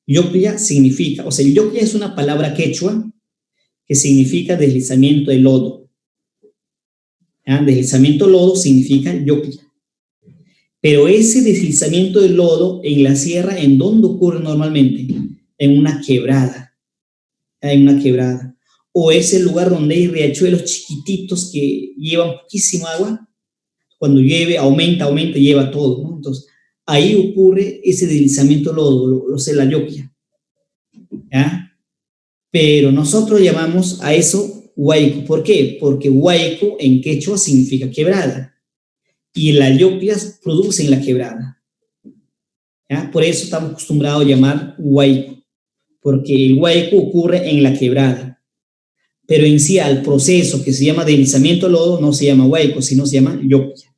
[SPEAKER 1] Yopia significa, o sea, yopia es una palabra quechua que significa deslizamiento de lodo. ¿Ya? Deslizamiento de lodo significa yopia. Pero ese deslizamiento de lodo en la sierra, ¿en dónde ocurre normalmente? En una quebrada. En una quebrada. O es el lugar donde hay riachuelos chiquititos que llevan poquísima agua. Cuando llueve, aumenta, lleva todo, ¿no? Entonces, ahí ocurre ese deslizamiento de lodo, o sea, la yopia. ¿Ya? Pero nosotros llamamos a eso huaico. ¿Por qué? Porque huaico en quechua significa quebrada. Y las yopias producen la quebrada. ¿Ya? Por eso estamos acostumbrados a llamar huaico. Porque el huaico ocurre en la quebrada. Pero en sí, al proceso que se llama deslizamiento de lodo, no se llama huaico, sino se llama yopia.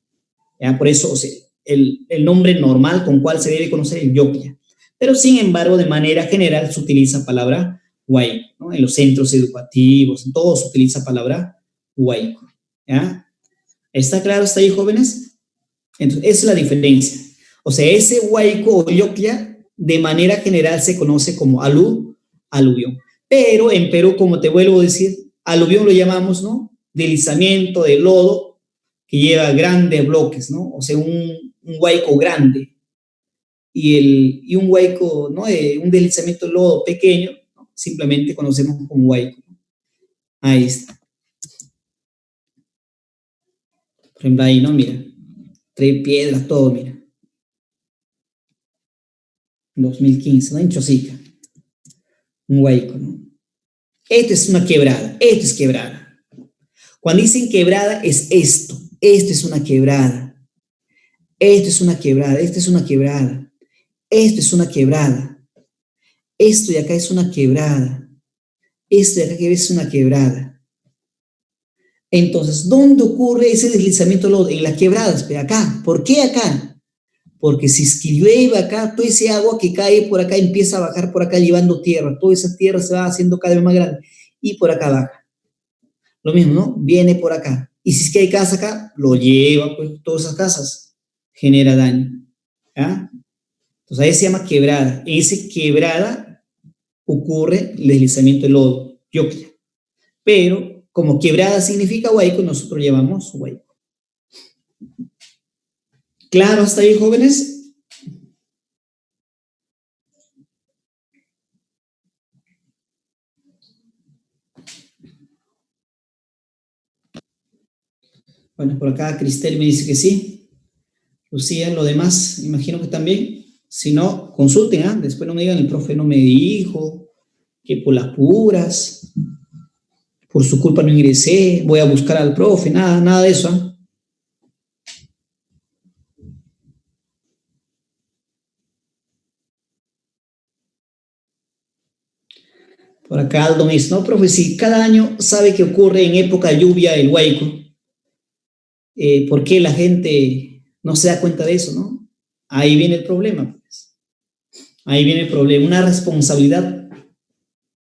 [SPEAKER 1] ¿Ya? Por eso, o sea, el nombre normal con cual se debe conocer es yopia. Pero, sin embargo, de manera general se utiliza palabra huaico, ¿no? En los centros educativos, en todo se utiliza palabra huaico, ¿ya? ¿Está claro hasta ahí, jóvenes? Entonces, esa es la diferencia. O sea, ese huaico o yopia, de manera general se conoce como aluvión. Pero en Perú, como te vuelvo a decir, aluvión lo llamamos, ¿no? Deslizamiento de lodo que lleva grandes bloques, ¿no? O sea, un huaico grande. Y un huaico, ¿no? Un deslizamiento de lodo pequeño, ¿no? Simplemente conocemos como huaico. Ahí está. Por ejemplo, ahí, ¿no? Mira, trae piedras, todo, mira. 2015, ¿no? En Chosica. Un huaico, ¿no? Esto es una quebrada, esto es quebrada. Cuando dicen quebrada es esto. Esto es una quebrada. Esto es una quebrada, esto es una quebrada. Esto es una quebrada. Esto de acá es una quebrada. Esto de acá es una quebrada. Entonces, ¿dónde ocurre ese deslizamiento de lodo? En las quebradas, pero acá. ¿Por qué acá? Porque si es que llueve acá, toda ese agua que cae por acá empieza a bajar por acá llevando tierra. Toda esa tierra se va haciendo cada vez más grande y por acá baja. Lo mismo, ¿no? Viene por acá. Y si es que hay casa acá, lo lleva, pues, todas esas casas. Genera daño. ¿Ya? Entonces ahí se llama quebrada. En esa quebrada ocurre el deslizamiento del lodo, yopia. Pero como quebrada significa huaico, nosotros llamamos huaico. ¿Claro hasta ahí, jóvenes? Bueno, por acá Cristel me dice que sí. Lucía, lo demás, imagino que también. Si no, consulten, ¿ah? Después no me digan, el profe no me dijo, que por las puras. por su culpa no ingresé, voy a buscar al profe, nada, nada de eso. ¿Eh? Por acá Aldo me dice, no, profe, si cada año sabe que ocurre en época de lluvia el huaico, ¿por qué la gente no se da cuenta de eso, no? Ahí viene el problema, pues. Ahí viene el problema, una responsabilidad,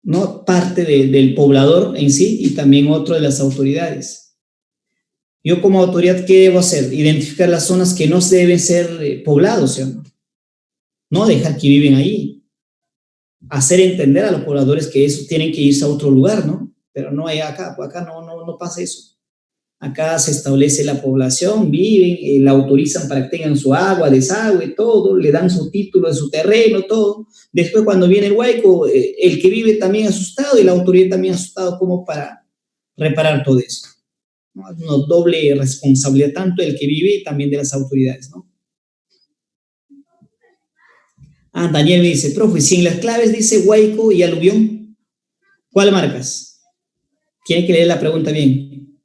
[SPEAKER 1] ¿no? Parte del poblador en sí y también otro de las autoridades. Yo como autoridad, ¿qué debo hacer? Identificar las zonas que no deben ser poblados, ¿sí o no? No dejar que viven ahí. Hacer entender a los pobladores que eso tienen que irse a otro lugar, ¿no? Pero no hay acá, acá no pasa eso. Acá se establece la población, viven, la autorizan para que tengan su agua, desagüe, todo, le dan su título de su terreno, todo. Después cuando viene el huaico, el que vive también asustado y la autoridad también asustado como para reparar todo eso. ¿No? Una doble responsabilidad, tanto del que vive y también de las autoridades, ¿no? Ah, Daniel me dice, profe, si en las claves dice huaico y aluvión, ¿cuál marcas? Tiene que leer la pregunta bien.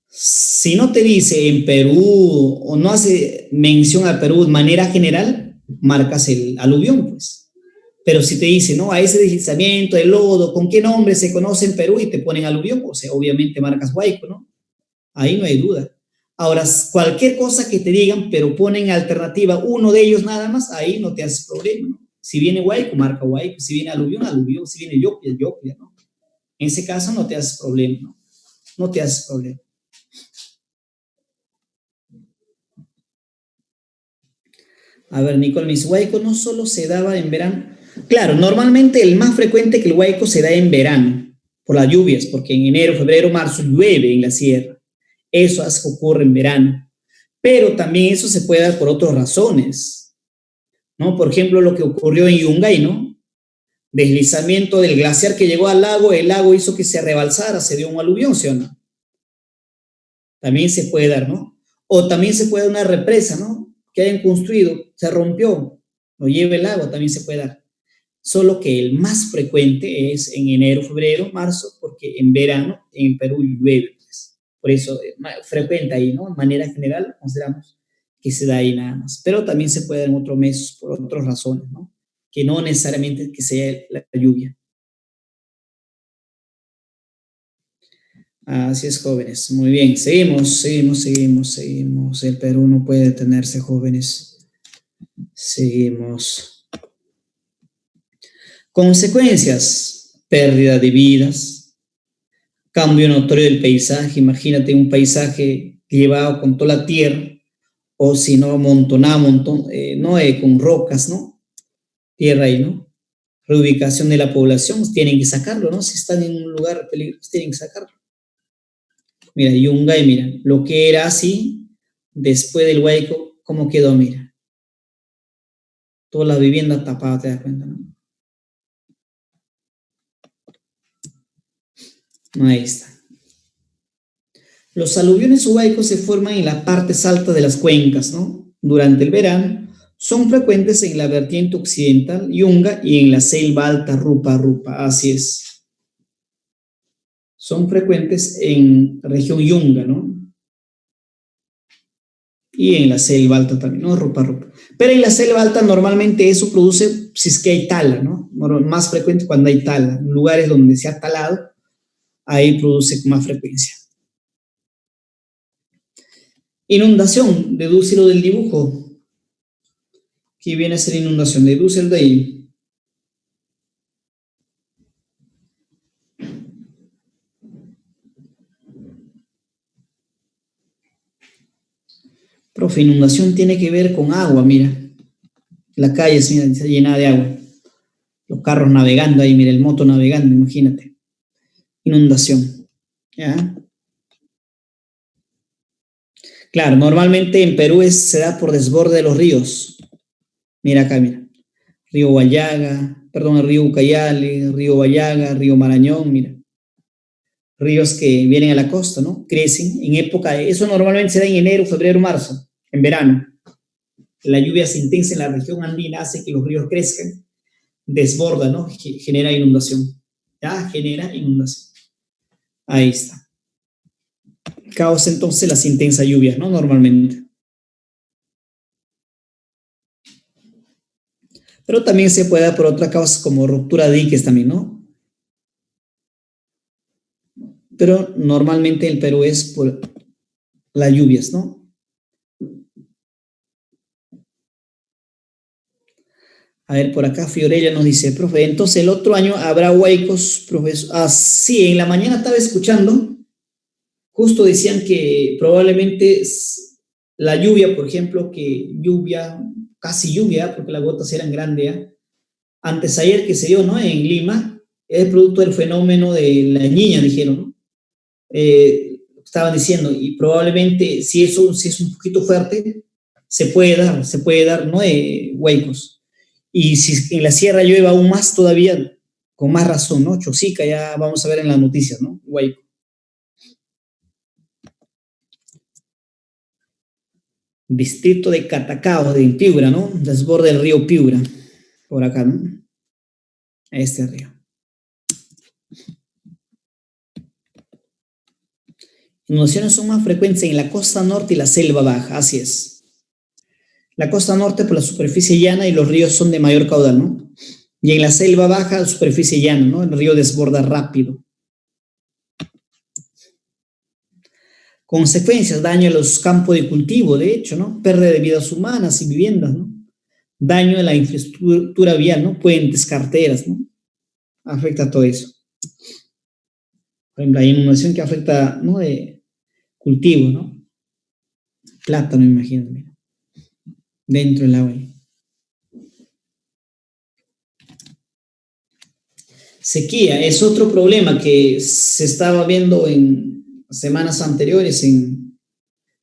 [SPEAKER 1] Si no te dice en Perú o no hace mención al Perú de manera general, marcas el aluvión, pues. Pero si te dice, ¿no? A ese deslizamiento, el lodo, ¿con qué nombre se conoce en Perú? Y te ponen aluvión, o sea, obviamente marcas huaico, ¿no? Ahí no hay duda. Ahora, cualquier cosa que te digan, pero ponen alternativa uno de ellos nada más, ahí no te haces problema, ¿no? Si viene huaico, marca huaico. Si viene aluvión, aluvión. Si viene yopia, yopia, ¿no? En ese caso no te haces problema, ¿no? No te haces problema. A ver, Nicole me dice, huaico no solo se daba en verano. Claro, normalmente el más frecuente que el huaico se da en verano, por las lluvias, porque en enero, febrero, marzo llueve en la sierra. Eso hace que ocurre en verano. Pero también eso se puede dar por otras razones, ¿no? Por ejemplo, lo que ocurrió en Yungay, ¿no? Deslizamiento del glaciar que llegó al lago, el lago hizo que se rebalsara, se dio un aluvión, ¿sí o no? También se puede dar, ¿no? O también se puede dar una represa, ¿no? Que hayan construido, se rompió, lo lleva el lago, también se puede dar. Solo que el más frecuente es en enero, febrero, marzo, porque en verano en Perú llueve, pues. Por eso frecuente ahí, ¿no? De manera general consideramos que se da ahí nada más. Pero también se puede dar en otros meses por otras razones, ¿no? Que no necesariamente que sea la lluvia. Así es, jóvenes. Muy bien, seguimos. El Perú no puede detenerse, jóvenes. Seguimos. Consecuencias, pérdida de vidas, cambio notorio del paisaje. Imagínate un paisaje llevado con toda la tierra, o si no, amontonado, no, con rocas, ¿no? Tierra ahí, ¿no? Reubicación de la población, pues tienen que sacarlo, ¿no? Si están en un lugar peligroso, tienen que sacarlo. Mira, Yungay, mira, lo que era así, después del huaico, ¿cómo quedó? Mira, todas las viviendas tapadas, te das cuenta, ¿no? Ahí está. Los aluviones huaicos se forman en las partes altas de las cuencas, ¿no? Durante el verano, son frecuentes en la vertiente occidental, Yunga, y en la selva alta, Rupa Rupa, así es. Son frecuentes en la región Yunga, ¿no? Y en la selva alta también, ¿no? Rupa Rupa. Pero en la selva alta normalmente eso produce, si es que hay tala, ¿no? Más frecuente cuando hay tala. En lugares donde se ha talado, ahí produce con más frecuencia. Inundación, dedúcelo del dibujo. ¿Qué viene a ser inundación? Dedúcelo de ahí. Profe, inundación tiene que ver con agua, mira. La calle está llena de agua. Los carros navegando ahí, mira, el moto navegando, imagínate. Inundación. ¿Ya? Claro, normalmente en Perú se da por desborde de los ríos. Mira acá, mira. Río Guayaga, perdón, el río Ucayali, río Guayaga, río Marañón, mira. Ríos que vienen a la costa, ¿no? Crecen en época, eso normalmente se da en enero, febrero, marzo, en verano. La lluvia se intensa en la región andina hace que los ríos crezcan, desborda, ¿no? Genera inundación. ya genera inundación. Ahí está. Causa entonces las intensas lluvias, ¿no? Normalmente. Pero también se puede dar por otra causa como ruptura de diques también, ¿no? Pero normalmente en el Perú es por las lluvias, ¿no? A ver, por acá Fiorella nos dice, profe, entonces el otro año habrá huaicos, profesor. Ah, sí, en la mañana estaba escuchando, justo decían que probablemente la lluvia, por ejemplo, que lluvia, casi lluvia, porque las gotas eran grandes, ¿eh? Antes ayer que se dio, ¿no? En Lima, es producto del fenómeno de la niña, dijeron, ¿no? Estaban diciendo, y probablemente si es un poquito fuerte, se puede dar, ¿no? Huecos. Y si en la sierra llueve aún más todavía, con más razón, ¿no? Chosica, ya vamos a ver en las noticias, ¿no? Hueco. Distrito de Catacao, de Piura, ¿no? Desborde del río Piura, por acá, ¿no? Este río. Inundaciones son más frecuentes en la costa norte y la selva baja, así es. La costa norte por la superficie llana y los ríos son de mayor caudal, ¿no? Y en la selva baja, la superficie llana, ¿no? El río desborda rápido. Consecuencias, daño a los campos de cultivo, de hecho, ¿no? Pérdida de vidas humanas y viviendas, ¿no? Daño a la infraestructura vial, ¿no? Puentes, carteras, ¿no? Afecta a todo eso. Por ejemplo, hay inundación que afecta, ¿no? De cultivo, ¿no? Plátano, imagínate, mira. Dentro del agua. Sequía es otro problema que se estaba viendo en semanas anteriores en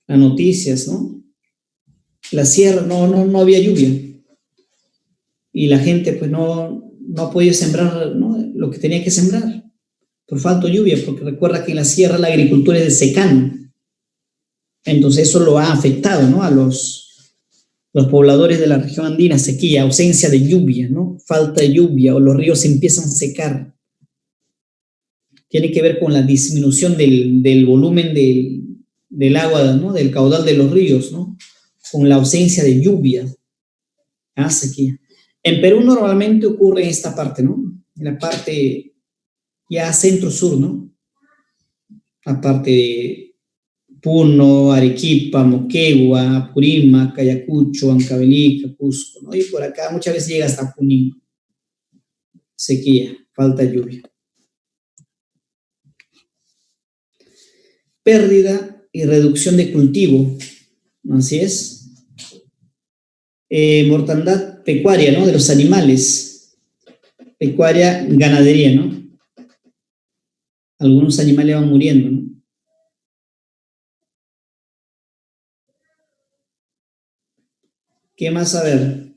[SPEAKER 1] las noticias, ¿no? La sierra no había lluvia y la gente pues no ha podido sembrar, ¿no? Lo que tenía que sembrar por falta de lluvia, porque recuerda que en la sierra la agricultura es de secano. Entonces eso lo ha afectado, ¿no? A los pobladores de la región andina, sequía, ausencia de lluvia, ¿no? Falta de lluvia o los ríos se empiezan a secar. Tiene que ver con la disminución del volumen del agua, ¿no? Del caudal de los ríos, ¿no? Con la ausencia de lluvia. Sequía. En Perú normalmente ocurre en esta parte, ¿no? En la parte ya centro-sur, ¿no? La parte de Puno, Arequipa, Moquegua, Apurímac, Ayacucho, Huancavelica, Cusco, ¿no? Y por acá muchas veces llega hasta Junín. Sequía, falta de lluvia. Pérdida y reducción de cultivo, así es. Mortandad pecuaria, ¿no? De los animales. Pecuaria, ganadería, ¿no? Algunos animales van muriendo, ¿no? ¿Qué más a ver?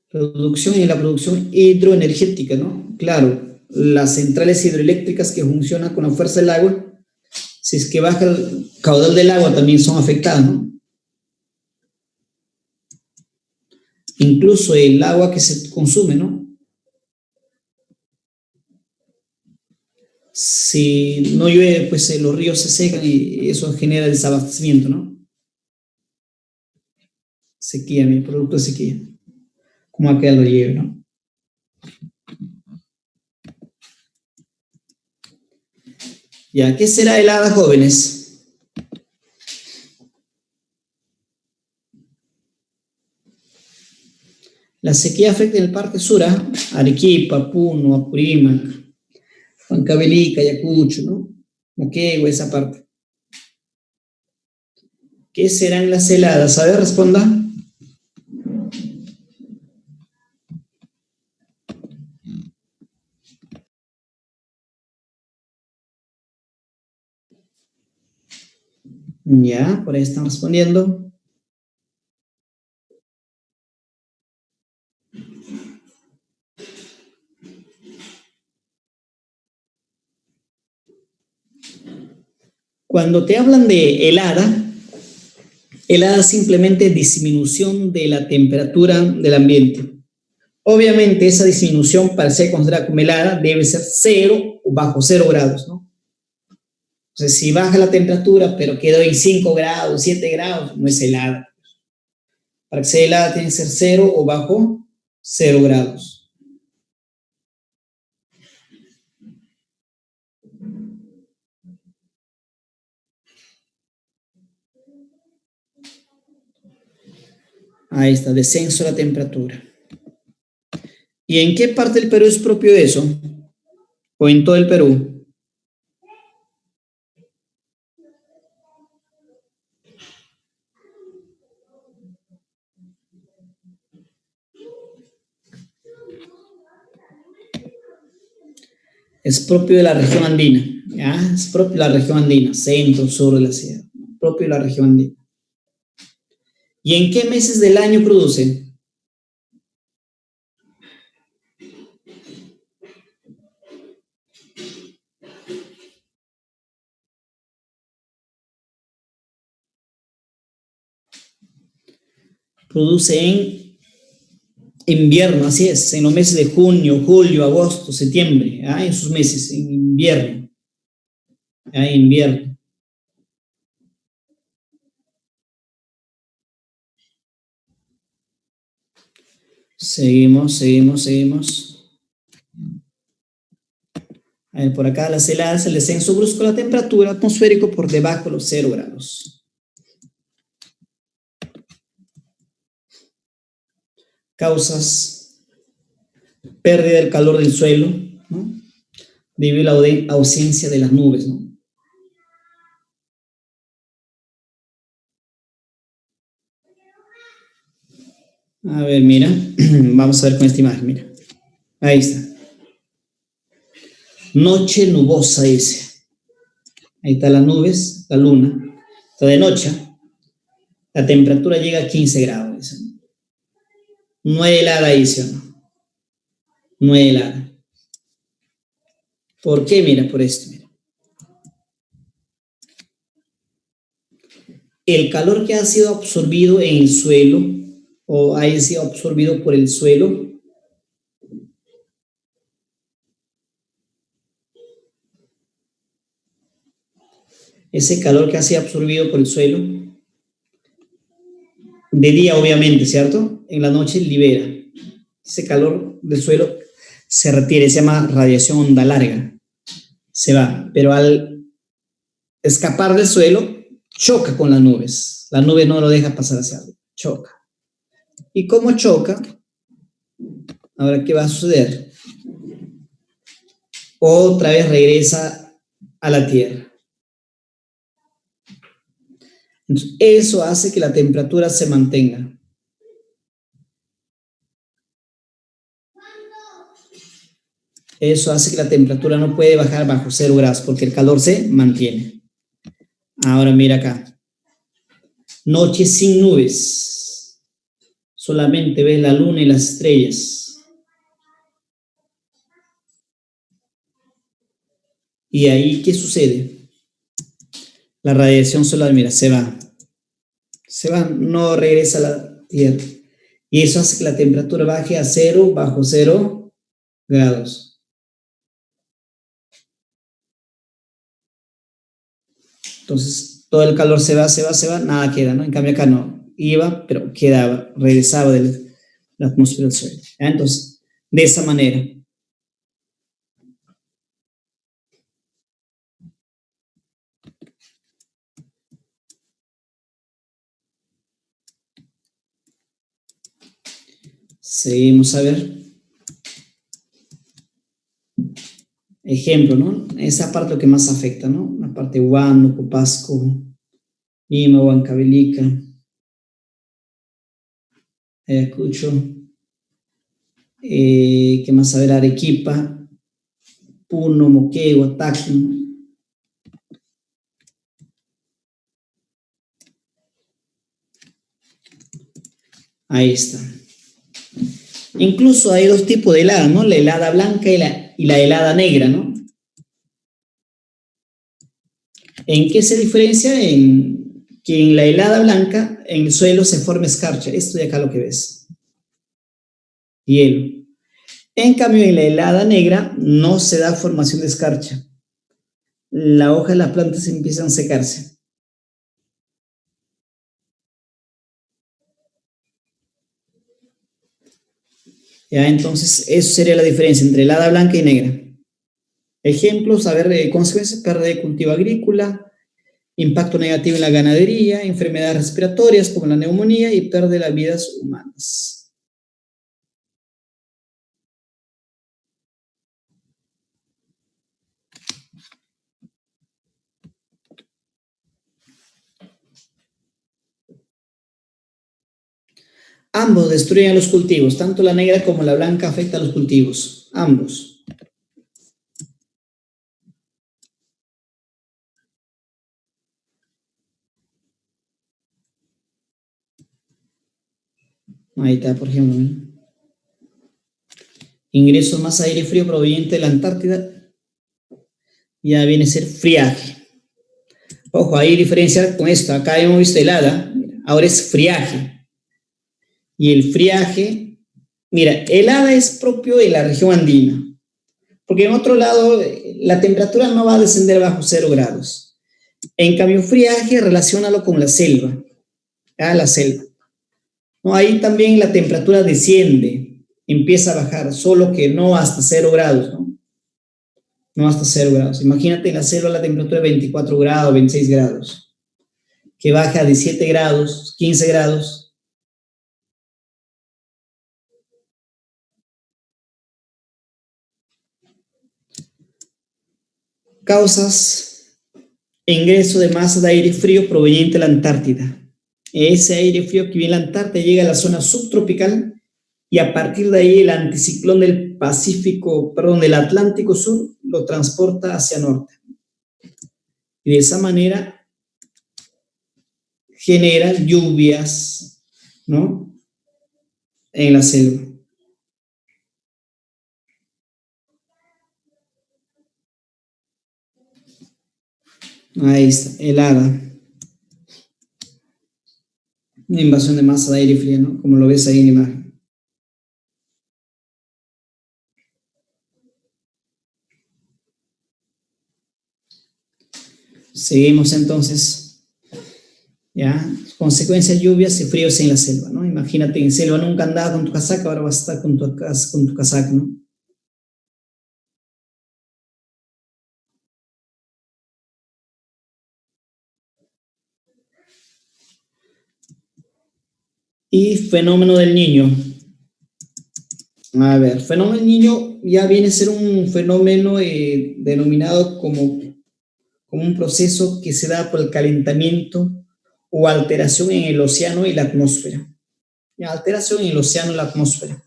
[SPEAKER 1] Producción y la producción hidroenergética, ¿no? Claro, las centrales hidroeléctricas que funcionan con la fuerza del agua, si es que baja el caudal del agua también son afectadas, ¿no? Incluso el agua que se consume, ¿no? Si no llueve, pues los ríos se secan y eso genera desabastecimiento, ¿no? Sequía, mi producto de sequía. Como aquel lo lleve, ¿no? Ya, ¿qué será helada, jóvenes? La sequía afecta en el Parque Sur, Arequipa, Puno, Apurímac, Huancavelica, Ayacucho, ¿no? Moquegua, esa parte. ¿Qué serán las heladas? A ver, responda. Ya, por ahí están respondiendo. Cuando te hablan de helada simplemente disminución de la temperatura del ambiente. Obviamente esa disminución para ser considerada como helada debe ser 0 o bajo 0 grados, ¿no? Entonces, si baja la temperatura, pero quedó en 5 grados, 7 grados, no es helada. Para que sea helada tiene que ser 0 o bajo 0 grados. Ahí está, descenso de la temperatura. ¿Y en qué parte del Perú es propio de eso? ¿O en todo el Perú? Es propio de la región andina, ¿ya? Es propio de la región andina, centro, sur de la ciudad, propio de la región andina. ¿Y en qué meses del año produce? Produce en invierno, así es, en los meses de junio, julio, agosto, septiembre, ¿ya? En esos meses, en invierno, ¿ya? En invierno. Seguimos. A ver, por acá las heladas, el descenso brusco de la temperatura atmosférica por debajo de los 0 grados. Causas: pérdida del calor del suelo, ¿no? Debido a la ausencia de las nubes, ¿no? A ver, mira, vamos a ver con esta imagen, mira. Ahí está. Noche nubosa, dice. Ahí están las nubes, la luna. Está de noche. La temperatura llega a 15 grados, dice. No es helada, dice, ¿no? No es helada. ¿Por qué? Mira, por esto, mira. El calor que ha sido absorbido en el suelo o haya sido absorbido por el suelo ese calor que ha sido absorbido por el suelo, de día obviamente, ¿cierto? En la noche libera. Ese calor del suelo se retira, se llama radiación onda larga, se va, pero al escapar del suelo choca con las nubes no lo deja pasar hacia arriba, choca. ¿Y cómo choca? Ahora, ¿qué va a suceder? Otra vez regresa a la Tierra. Entonces, eso hace que la temperatura se mantenga. Eso hace que la temperatura no puede bajar bajo 0 grados porque el calor se mantiene. Ahora mira acá. Noche sin nubes. Solamente ves la luna y las estrellas. ¿Y ahí qué sucede? La radiación solar, mira, se va. Se va, no regresa a la Tierra. Y eso hace que la temperatura baje a 0, bajo 0 grados. Entonces, todo el calor se va, nada queda, ¿no? En cambio acá no. Iba, pero quedaba, regresaba de la atmósfera del suelo. ¿Ya? Entonces, de esa manera. Seguimos a ver. Ejemplo, ¿no? Esa parte lo que más afecta, ¿no? La parte Huánuco, Pasco, Lima, Huancavelica, Ayacucho, ¿qué más? A ver, Arequipa, Puno, Moquegua, Tacna. Ahí está. Incluso hay dos tipos de helada, ¿no? La helada blanca y la helada negra, ¿no? ¿En qué se diferencia? En que en la helada blanca en el suelo se forma escarcha. Esto de acá lo que ves. Hielo. En cambio, en la helada negra no se da formación de escarcha. La hoja de las plantas empiezan a secarse. Ya, entonces, eso sería la diferencia entre helada blanca y negra. Ejemplos, a ver, consecuencias, pérdida de cultivo agrícola, impacto negativo en la ganadería, enfermedades respiratorias como la neumonía y pérdida de las vidas humanas. Ambos destruyen a los cultivos, tanto la negra como la blanca afectan a los cultivos, ambos. Ahí está, por ejemplo. Ingreso más aire frío proveniente de la Antártida, ya viene a ser friaje. Ojo, ahí diferenciar con esto. Acá hemos visto helada, ahora es friaje. Y el friaje, mira, helada es propio de la región andina, porque en otro lado la temperatura no va a descender bajo 0 grados. En cambio, friaje, relaciónalo con la selva, la selva. ¿No? Ahí también la temperatura desciende, empieza a bajar, solo que no hasta 0 grados, ¿no? No hasta 0 grados. Imagínate en la selva la temperatura de 24 grados, 26 grados, que baja a 17 grados, 15 grados. Causas: ingreso de masa de aire frío proveniente de la Antártida. Ese aire frío que viene de la Antártida llega a la zona subtropical y a partir de ahí el anticiclón del Pacífico, perdón, del Atlántico Sur lo transporta hacia norte. Y de esa manera genera lluvias, ¿no? En la selva. Ahí está, helada. Una invasión de masa de aire frío, ¿no? Como lo ves ahí en la imagen. Seguimos entonces, ¿ya? Consecuencias, lluvias y fríos en la selva, ¿no? Imagínate, en selva nunca andabas con tu casaca, ahora vas a estar con tu casaca, ¿no? Y fenómeno del niño. A ver, fenómeno del niño ya viene a ser un fenómeno denominado como un proceso que se da por el calentamiento o alteración en el océano y la atmósfera. Ya, alteración en el océano y la atmósfera.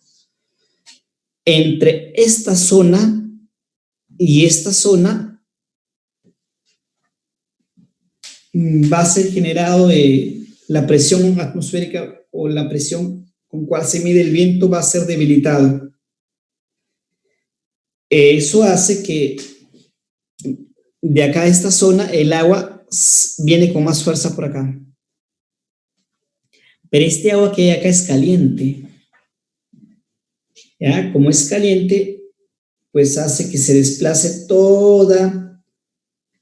[SPEAKER 1] Entre esta zona y esta zona va a ser generado la presión atmosférica o la presión con cual se mide el viento va a ser debilitado. Eso hace que de acá a esta zona el agua viene con más fuerza por acá. Pero este agua que hay acá es caliente. ¿Ya? Como es caliente, pues hace que se desplace toda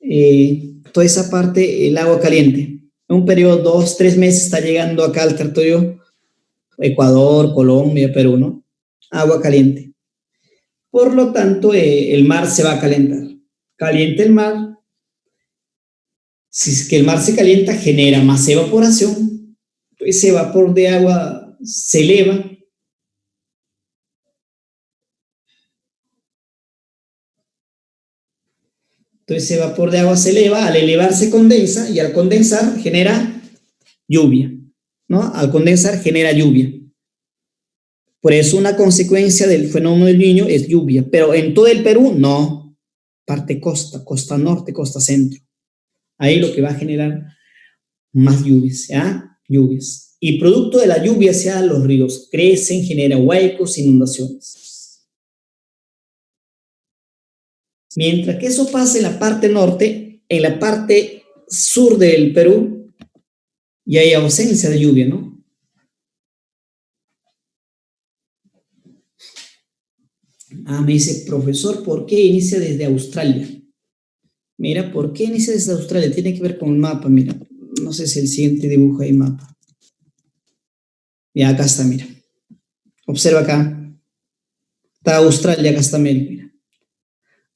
[SPEAKER 1] esa parte, el agua caliente. En un periodo de 2, 3 meses está llegando acá al territorio Ecuador, Colombia, Perú, ¿no? Agua caliente. Por lo tanto, el mar se va a calentar. Caliente el mar. Si es que el mar se calienta, genera más evaporación. Ese vapor de agua se eleva. Entonces ese vapor de agua se eleva, al elevarse condensa y al condensar genera lluvia, ¿no? Al condensar genera lluvia. Por eso una consecuencia del fenómeno del Niño es lluvia, pero en todo el Perú no, parte costa, costa norte, costa centro. Ahí lo que va a generar más lluvias, ¿ya? Lluvias. Y producto de la lluvia, sea los ríos crecen, generan huecos, inundaciones. Mientras que eso pasa en la parte norte, en la parte sur del Perú, y hay ausencia de lluvia, ¿no? Me dice, profesor, ¿por qué inicia desde Australia? Mira, ¿por qué inicia desde Australia? Tiene que ver con el mapa, mira. No sé si el siguiente dibujo hay mapa. Ya, acá está, mira. Observa acá. Está Australia, acá está América, mira.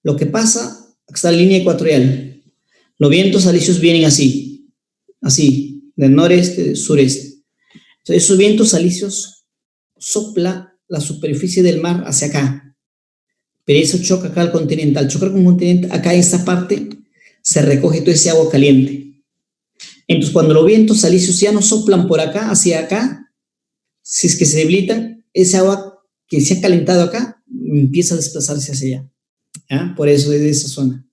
[SPEAKER 1] Lo que pasa, acá está la línea ecuatorial. Los vientos alisios vienen así, del noreste, del sureste. Entonces, esos vientos alisios sopla la superficie del mar hacia acá, pero eso choca acá al continente. Al chocar con el continente, acá en esta parte se recoge toda ese agua caliente. Entonces, cuando los vientos alisios ya no soplan por acá, hacia acá, si es que se debilitan, ese agua que se ha calentado acá empieza a desplazarse hacia allá. ¿Ya? Por eso es de esa zona.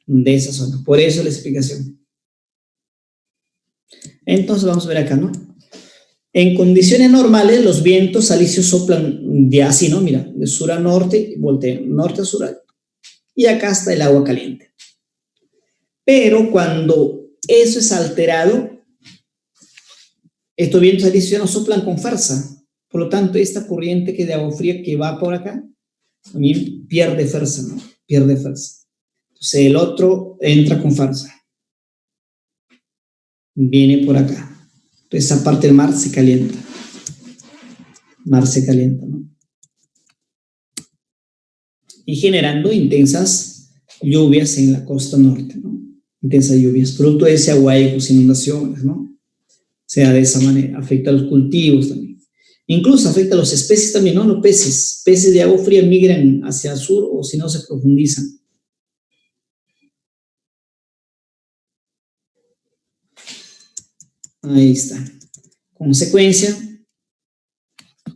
[SPEAKER 1] De esa zona. Por eso la explicación. Entonces, vamos a ver acá, ¿no? En condiciones normales, los vientos alisios soplan de así, ¿no? Mira, de sur a norte, voltean, norte a sur. Y acá está el agua caliente. Pero cuando eso es alterado, estos vientos alisios ya no soplan con fuerza. Por lo tanto, esta corriente que de agua fría que va por acá, también pierde fuerza, ¿no? Pierde fuerza. Entonces, el otro entra con fuerza. Viene por acá. Entonces, esa parte del mar se calienta. Mar se calienta, ¿no? Y generando intensas lluvias en la costa norte, ¿no? Intensas lluvias, producto de ese aguaicos, inundaciones, ¿no? O sea, de esa manera, afecta a los cultivos también. Incluso afecta a las especies también, ¿no? Los peces. Peces de agua fría migran hacia el sur o si no se profundizan. Ahí está. Consecuencia,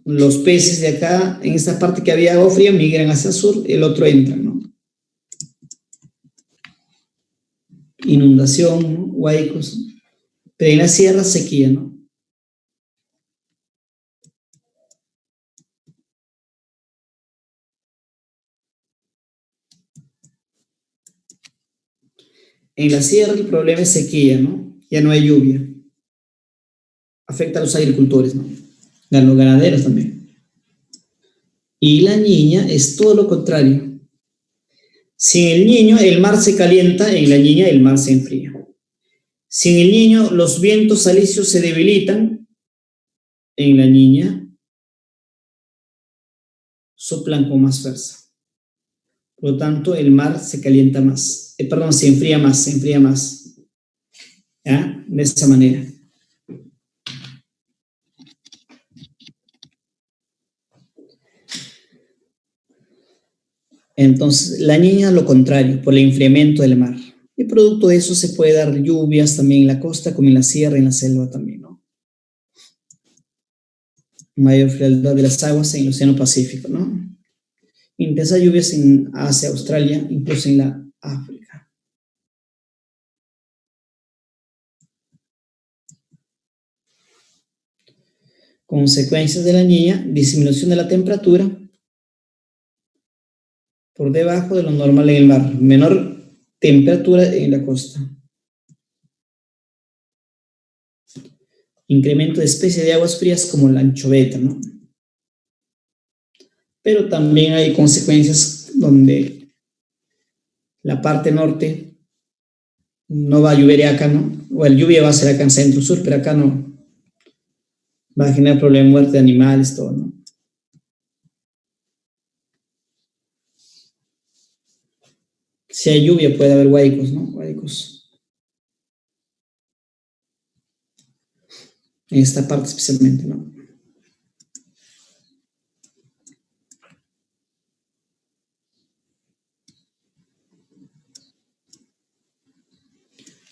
[SPEAKER 1] los peces de acá, en esta parte que había agua fría, migran hacia el sur, el otro entra, ¿no? Inundación, ¿no? Huaicos. Pero en la sierra, sequía, ¿no? En la sierra el problema es sequía, ¿no? Ya no hay lluvia. Afecta a los agricultores, ¿no? A los ganaderos también. Y la niña es todo lo contrario. Sin el niño el mar se calienta, en la niña el mar se enfría. Sin el niño los vientos alisios se debilitan, en la niña soplan con más fuerza. Por lo tanto, el mar se calienta más. Se enfría más, se enfría más. ¿Ya? De esa manera. Entonces, la niña lo contrario, por el enfriamiento del mar. Y producto de eso se puede dar lluvias también en la costa, como en la sierra, en la selva también, ¿no? Mayor frialdad de las aguas en el Océano Pacífico, ¿no? Intensas lluvias en Asia, Australia, incluso en la África. Consecuencias de la niña, disminución de la temperatura por debajo de lo normal en el mar, menor temperatura en la costa. Incremento de especies de aguas frías como la anchoveta, ¿no? Pero también hay consecuencias donde la parte norte no va a llover acá, ¿no? O el lluvia va a ser acá en centro-sur, pero acá no. Va a generar problemas de muerte de animales, todo, ¿no? Si hay lluvia puede haber huaicos, ¿no? Huaicos. En esta parte especialmente, ¿no?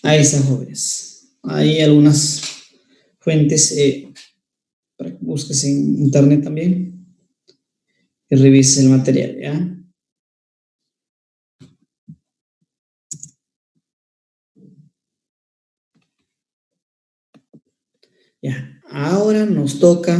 [SPEAKER 1] Ahí está, jóvenes. Hay algunas fuentes para que busques en internet también y revises el material, ¿ya? Ya, ahora nos toca